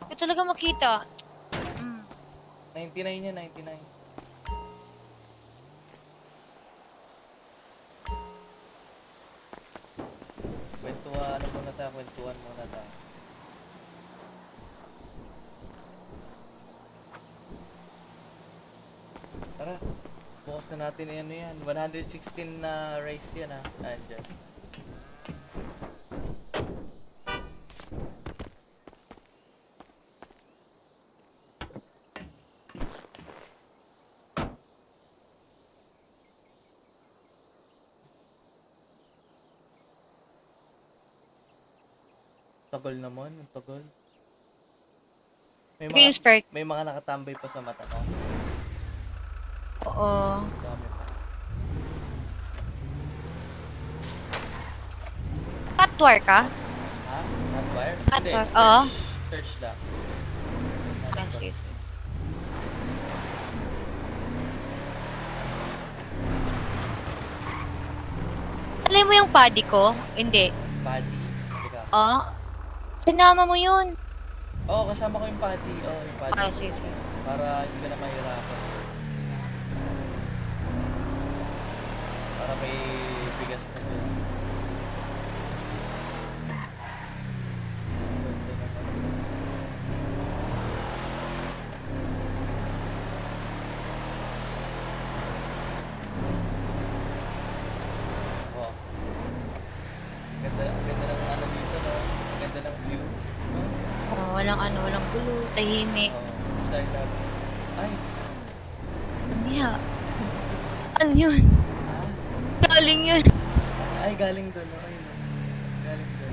[SPEAKER 2] Hindi talaga makita.
[SPEAKER 1] 99 yan, 99. Kwentuhan muna tayo. Tara, bukas na natin yan. 116 na rice yan ha. Andyan. Tagal naman, ang tagal. May
[SPEAKER 2] Ikaw yung spare.
[SPEAKER 1] may mga nakatambay pa sa mata, no?
[SPEAKER 2] Oo.
[SPEAKER 1] Dami pa.
[SPEAKER 2] Catwar ka?
[SPEAKER 1] Ha? Hotwire? Hindi.
[SPEAKER 2] Hotwire, oo.
[SPEAKER 1] Search lang.
[SPEAKER 2] Ah, sige, sige. Alam mo yung paddy ko? Hindi.
[SPEAKER 1] Paddy. Teka.
[SPEAKER 2] Oh? Sinama mo yun.
[SPEAKER 1] Oo, kasama ko yung paddy. Oo, yung paddy.
[SPEAKER 2] Ah, sige, sige.
[SPEAKER 1] Para hindi ka na mahirapan. Para may bigas na dyan. Ganda naman. Oh. Ganda ng ano dito, no? Ganda ng view. No?
[SPEAKER 2] Oh, walang ano, walang gulo, tahimik.
[SPEAKER 1] Oo. Isa I love you. Ay!
[SPEAKER 2] Niya. Ano yun?
[SPEAKER 1] Ah!
[SPEAKER 2] Galing yun.
[SPEAKER 1] Ay, galing doon. Okay, no? Galing doon.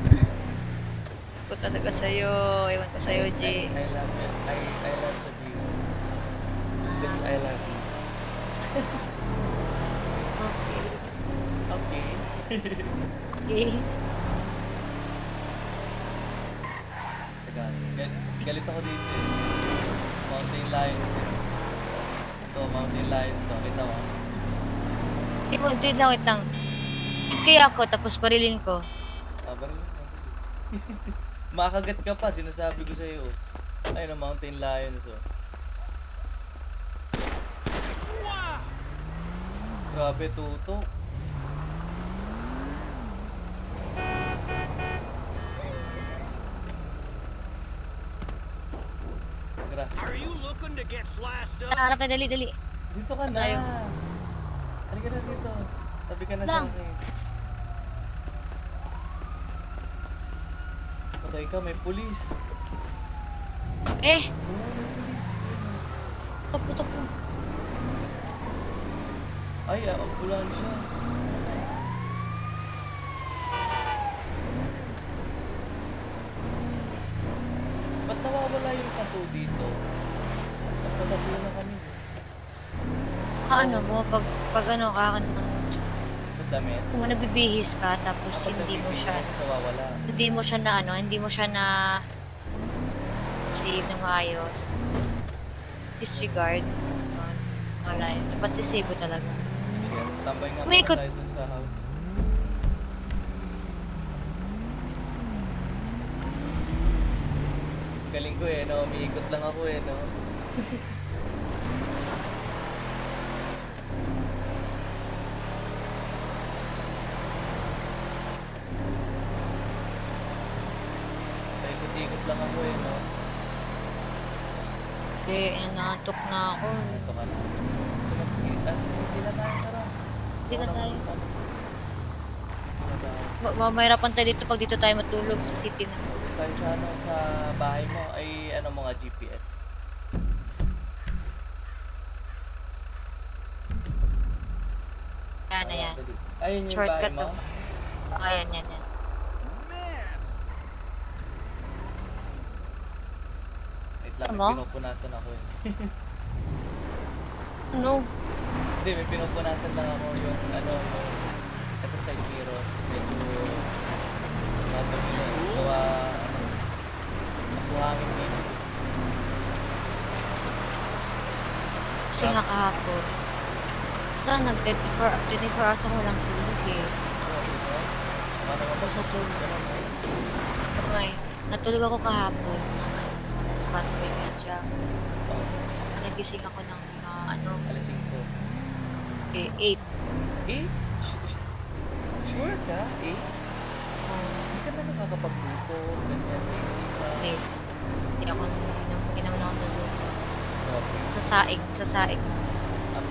[SPEAKER 2] Ko talaga sa'yo. Ewan ko sa'yo, G.
[SPEAKER 1] I love you. I love the view. Because I love you.
[SPEAKER 2] Okay.
[SPEAKER 1] Okay.
[SPEAKER 2] Okay.
[SPEAKER 1] Teka, galit ako dito eh. Mountain lions eh. Ito, mountain lions to. Kita mo.
[SPEAKER 2] Wait lang, wait lang. Kaya ako, tapos barilin ko.
[SPEAKER 1] Ah, baril. Makagat ka pa, sinasabi ko sa'yo. Ayun, mountain lions oh. Grabe, tutok. Gra.
[SPEAKER 6] Are you looking to get sliced up?
[SPEAKER 2] Harap na, dali, dali.
[SPEAKER 1] Dito ka na.
[SPEAKER 2] Tayo.
[SPEAKER 1] Halika na dito. Tabi ka na sa
[SPEAKER 2] Lang.
[SPEAKER 1] akin. Patay ka, may pulis.
[SPEAKER 2] Eh,
[SPEAKER 1] Oo, may pulis.
[SPEAKER 2] takbo, takbo.
[SPEAKER 1] Ay, ambulansya. Ba't nawawala yung tattoo dito? Nagpatattoo na kami.
[SPEAKER 2] Ano mo, pag ano ka,
[SPEAKER 1] Sa damit.
[SPEAKER 2] kung nabibihis ka, tapos hindi mo siya,
[SPEAKER 1] Nawawala.
[SPEAKER 2] hindi mo siya na save na maayos. Disregard. Ganun. Wala yun. Dapat sisave mo talaga.
[SPEAKER 1] Sige, tambay nga muna
[SPEAKER 2] Umikot.
[SPEAKER 1] tayo dun sa house. Galing ko eh, no? Umiikot lang ako eh, no? Paikot-ikot lang ako eh, no?
[SPEAKER 2] Eh, nanantok na ako.
[SPEAKER 1] Ito ka na. Sige na tayo, tara.
[SPEAKER 2] Hindi na tayo.
[SPEAKER 1] Sige na tayo.
[SPEAKER 2] Mahirapan tayo dito pag dito tayo matulog sa city na.
[SPEAKER 1] Tayo sa ano, sa bahay mo ay ano mga GPS.
[SPEAKER 2] Yan na yan.
[SPEAKER 1] Ayun yung
[SPEAKER 2] Shortcut
[SPEAKER 1] bahay mo.
[SPEAKER 2] to. Ayan, yan, yan.
[SPEAKER 6] Man,
[SPEAKER 1] Wait lang,
[SPEAKER 2] Ano?
[SPEAKER 1] may pinupunasan ako eh.
[SPEAKER 2] Ano?
[SPEAKER 1] Hindi, may pinupunasan lang ako yung ano, yung ito sa Kiro. Medyo madumi lang. Gawa, buhangin dito.
[SPEAKER 2] Kasi nga kahapon. Ito, nag-24 hours ako walang tulog eh.
[SPEAKER 1] Para
[SPEAKER 2] Ako sa tulog. Okay. Natulog ako kahapon. Alas 4:30. Nagising ako ng ano,
[SPEAKER 1] Alas 5.
[SPEAKER 2] 8.
[SPEAKER 1] Eh? Sure ka? Eh? Hindi ka na nakakapagluto. Ganyan, busy ka.
[SPEAKER 2] Hindi. Hindi naman ako tulog.
[SPEAKER 1] Okay.
[SPEAKER 2] Sa saing.
[SPEAKER 1] Ang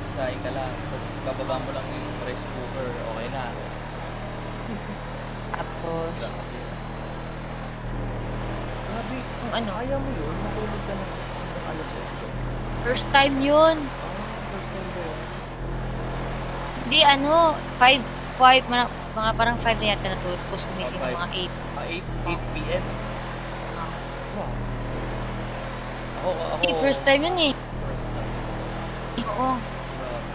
[SPEAKER 1] sasayin ka lang. Tapos bababa mo lang yung rice cooker. Okay na.
[SPEAKER 2] Tapos,
[SPEAKER 1] Grabe.
[SPEAKER 2] kung ano,
[SPEAKER 1] Kaya mo yun? Matulog ka ng alas 8.
[SPEAKER 2] first time yun.
[SPEAKER 1] First time ba yun?
[SPEAKER 2] Hindi, ano, 5 Mga parang 5 na yata natulog. Tapos gumising ng
[SPEAKER 1] Oh,
[SPEAKER 2] mga 8.
[SPEAKER 1] 8 p.m. Wow. Ako,
[SPEAKER 2] Eh, first time yun eh. Oo.
[SPEAKER 1] Grabe.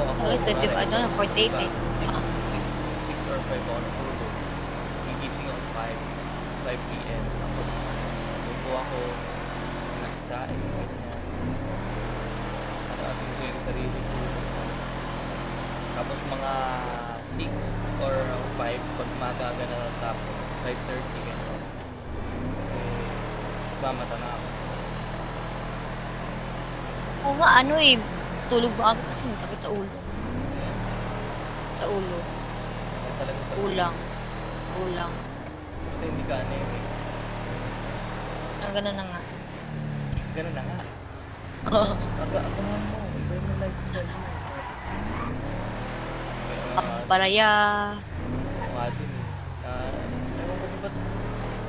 [SPEAKER 1] Ako,
[SPEAKER 2] Ito, di ba, ano, 48 eh.
[SPEAKER 1] 6 or 5 ako natulog. Gigising ako 5 p.m. Tapos, lupo ako, nagsaing, ganyan. Nakasin ko yung sarili ko. Tapos mga 6 or 5, pag magaga na natapos, 5:30 ganyan. Mamata na ako.
[SPEAKER 2] Oo nga, ano eh. Tulog ba ako kasi sakit sa ulo. Sa ulo.
[SPEAKER 1] Kaya talaga sa
[SPEAKER 2] Kulang. Kulang.
[SPEAKER 1] Kasi hindi ka anemic.
[SPEAKER 2] Ang gano'n na nga.
[SPEAKER 1] Ganun na nga.
[SPEAKER 2] Oo.
[SPEAKER 1] Agahan mo. Iba yung lifestyle mo. Kaya
[SPEAKER 2] Ang palaya.
[SPEAKER 1] ako nga din eh. Ewan ko ba ba't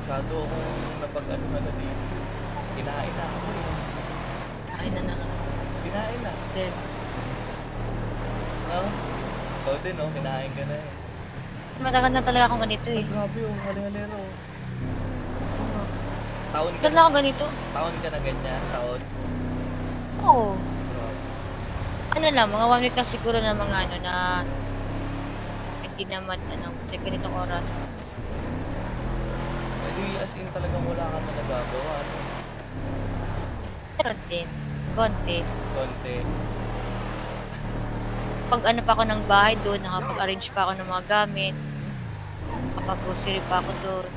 [SPEAKER 1] masyado akong napag-ano na dito. Kinain na ako eh.
[SPEAKER 2] Ay na na.
[SPEAKER 1] Kinain na.
[SPEAKER 2] Then,
[SPEAKER 1] No? Ikaw din oh, kinain ka na eh.
[SPEAKER 2] matagal na talaga akong ganito eh.
[SPEAKER 1] Grabe oh, hali-halero. Taon ka
[SPEAKER 2] Matagal na akong ganito.
[SPEAKER 1] Taon ka na ganyan, taon.
[SPEAKER 2] Oo.
[SPEAKER 1] Grabe.
[SPEAKER 2] Ano lang, mga 1 week na siguro na mga ano na hindi naman, ano, like ganitong oras.
[SPEAKER 1] Edi as in talagang wala ka na nagagawa. Ano?
[SPEAKER 2] Meron din. Konti.
[SPEAKER 1] Konti.
[SPEAKER 2] Pag ano pa ako ng bahay doon, nakapag-arrange pa ako ng mga gamit. Nakapag-grocery pa ako doon.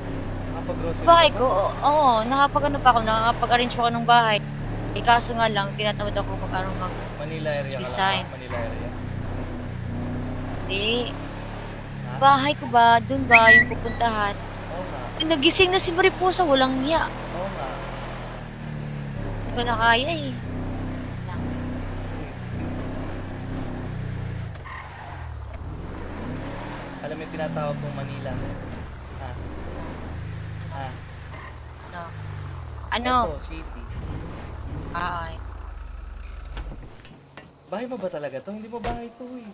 [SPEAKER 1] Nakapag-grocery
[SPEAKER 2] Bahay
[SPEAKER 1] ka
[SPEAKER 2] ko,
[SPEAKER 1] ba?
[SPEAKER 2] oo, nakapag-ano pa ako, nakapag-arrange pa ako ng bahay. Eh, kaso nga lang, tinatamad ako mag
[SPEAKER 1] Manila area ka
[SPEAKER 2] Design.
[SPEAKER 1] lang. Manila area.
[SPEAKER 2] Hindi.
[SPEAKER 1] Ha?
[SPEAKER 2] Bahay ko ba, doon ba yung pupuntahan?
[SPEAKER 1] Oo nga.
[SPEAKER 2] Eh, nagising na si Mariposa, walang niya.
[SPEAKER 1] Oo nga.
[SPEAKER 2] Hindi ko na kaya eh. Lang.
[SPEAKER 1] Alam mo yung tinatawag kong Manila? Ha? Ha?
[SPEAKER 2] Ano? Ano?
[SPEAKER 1] Ito, city.
[SPEAKER 2] Ay.
[SPEAKER 1] Bahay mo ba talaga to? Hindi mo bahay to eh.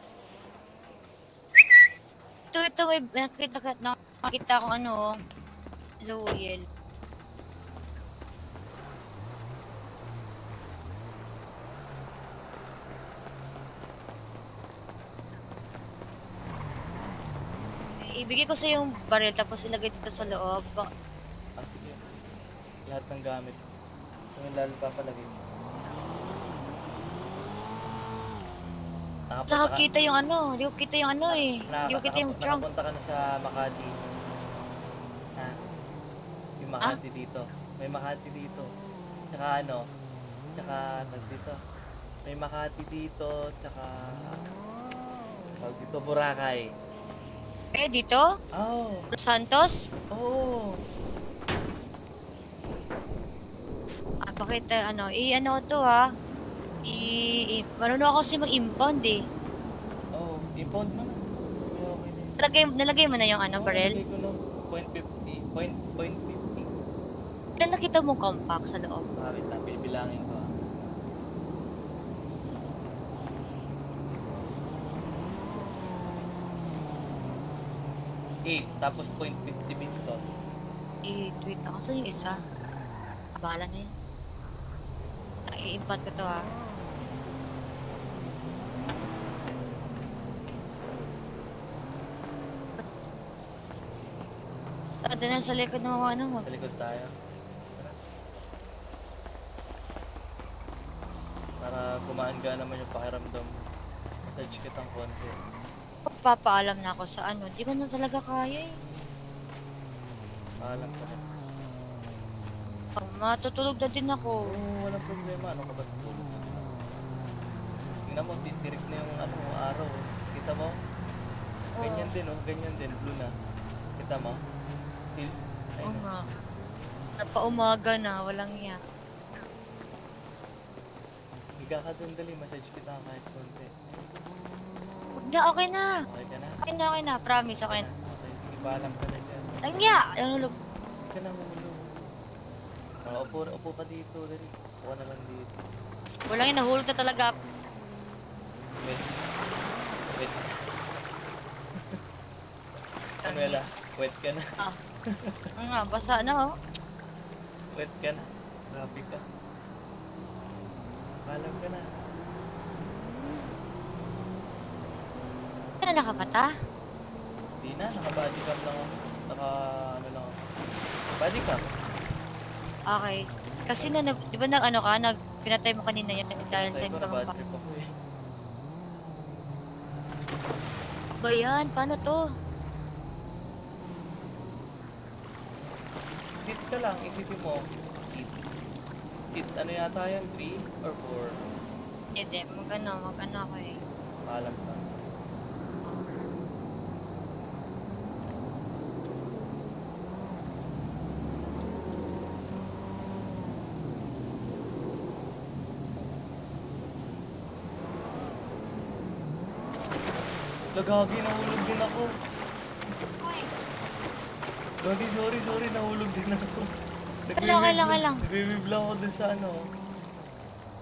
[SPEAKER 2] Ito, may nakita ko ano, loyal. Ibigay ko sa yung baril tapos ilagay dito sa loob.
[SPEAKER 1] Ah, sige. Lahat ng gamit. Kung yung lalo papalagay mo.
[SPEAKER 2] Nakakita yung ano, hindi ko kita yung ano eh. Hindi ko kita yung trunk.
[SPEAKER 1] Nakapunta ka na sa Makati. Ha? Yung Makati dito. May Makati dito. Tsaka ano? Tsaka tag dito. May Makati dito. Tsaka tawag dito Boracay.
[SPEAKER 2] Eh, dito?
[SPEAKER 1] Oh.
[SPEAKER 2] Los Santos?
[SPEAKER 1] Oh.
[SPEAKER 2] Ah, bakit ano, ano ko to ha? Marunong ako kasi mag-impound eh.
[SPEAKER 1] Oh. Impound mo na. Okay, okay din.
[SPEAKER 2] Nalagay mo na yung ano,
[SPEAKER 1] Oo,
[SPEAKER 2] baril?
[SPEAKER 1] nalagay ko no. 0.50. Point 50.
[SPEAKER 2] Ilan nakita mo compact sa loob?
[SPEAKER 1] Bakit na? Bibilangin ko. 8, tapos 0.50 pistol.
[SPEAKER 2] Wait lang. Saan yung isa? Bahala na yan. I-impound ko to ha. Tada na sa likod ng mga ano mo.
[SPEAKER 1] Sa likod tayo. Tara. Para gumaan naman yung pakiramdam. Massage kitang konti.
[SPEAKER 2] Papaalam na ako sa ano. Di ko na talaga kaya eh.
[SPEAKER 1] Paalam ka na.
[SPEAKER 2] Matutulog na din ako.
[SPEAKER 1] Oo, walang problema. Ano ka ba tutulog na? Tingnan mo, titirik na yung ano, araw. Kita mo? Ganyan din oh, ganyan din. Blue na. Kita mo?
[SPEAKER 2] Oo
[SPEAKER 1] Ayun.
[SPEAKER 2] nga. Napaumaga na. Walang iya.
[SPEAKER 1] Higa ka dun, dali. Massage kita kahit konti.
[SPEAKER 2] Huwag na, okay na.
[SPEAKER 1] Okay ka na?
[SPEAKER 2] Okay na. Promise, okay na.
[SPEAKER 1] Okay, sige, paalam ka na dyan.
[SPEAKER 2] Lang iya. Nangulog.
[SPEAKER 1] Hindi ka na hulog. Upo ka dito, dali. Upo ka na lang dito.
[SPEAKER 2] Walang iya. Nahulog na talaga ako.
[SPEAKER 1] Wait. Wait. Manuela, wet ka na.
[SPEAKER 2] Nga, basa na oh.
[SPEAKER 1] Wet ka na. Grabe ka. Alam ka na.
[SPEAKER 2] Ano nakapata?
[SPEAKER 1] Di na, naka-body cam lang ako. Ano lang ako. Body cam.
[SPEAKER 2] Okay. Kasi di ba nag ano ka, pinatay mo kanina yun dahil sa
[SPEAKER 1] Sabi ko na bad
[SPEAKER 2] ibang
[SPEAKER 1] trip ako eh.
[SPEAKER 2] ba yan? Paano to?
[SPEAKER 1] Sit ka lang, isipin mo. Sit. Sit, ano yata yan? 3 or 4?
[SPEAKER 2] Hindi, mag ano ako eh.
[SPEAKER 1] Paalam ka. Lagagi, nahulog din ako.
[SPEAKER 2] Uy,
[SPEAKER 1] Gagi, sorry, nahulog din ako.
[SPEAKER 2] Kailang lang.
[SPEAKER 1] Nagbe-wave lang ako dun sa ano.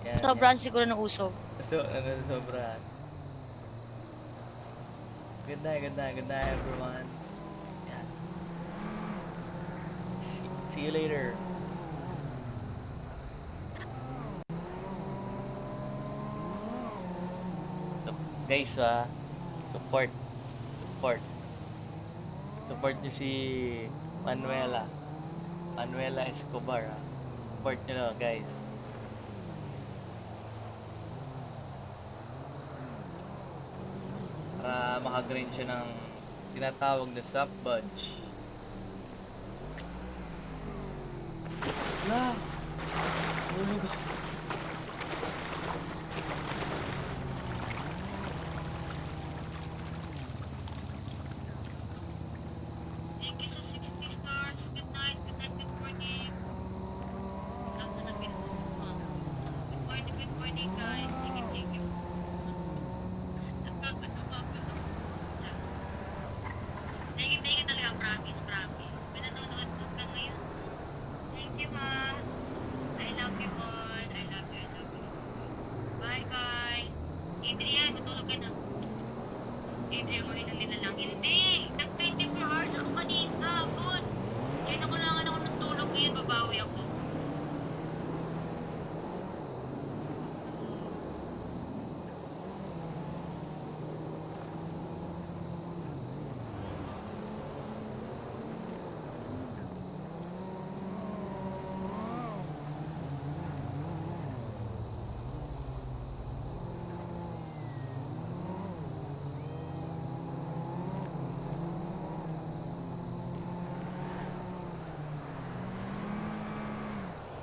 [SPEAKER 1] Yan,
[SPEAKER 2] Sobrang siguro ng usog.
[SPEAKER 1] So, sobrang. Good night everyone. Yan. See you later. So, guys, support nyo si Manuela Escobar, support nyo na, guys. Para makagrain siya ng tinatawag na soft budge. Wala! Hulog ako.
[SPEAKER 2] Thank you sa 60 stars. Good night, good morning. Good morning guys. Thank you. Nakakatawa pa lang. Thank you talaga, promise. May nanonood mo ka ngayon. Thank you, ma. I love you all. I love you. Bye. Adrian, matulog ka na. Adrian, mo nila lang. Hindi! Nag-24 hours ako kanina. Good. Kaya nakulangan ako ng tulog ngayon. Babawi ako.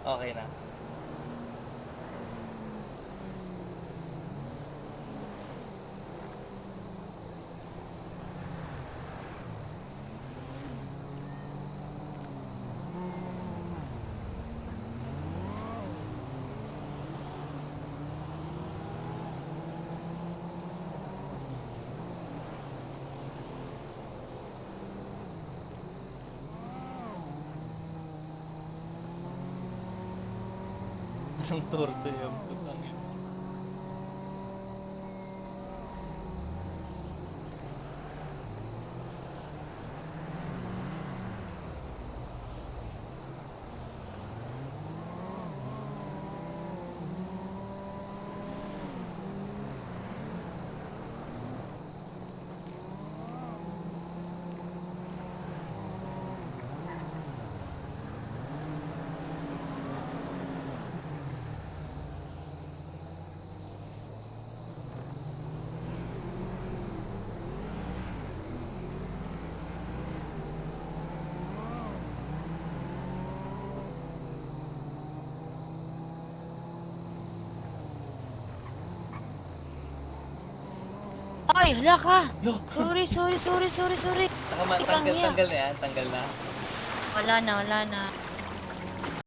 [SPEAKER 1] Okay na. Anong torso yung putang yun?
[SPEAKER 2] Ay, hala ka!
[SPEAKER 1] Lo!
[SPEAKER 2] Sorry.
[SPEAKER 1] Tanggal
[SPEAKER 2] Ipang yan.
[SPEAKER 1] na yan, tanggal na.
[SPEAKER 2] Wala na.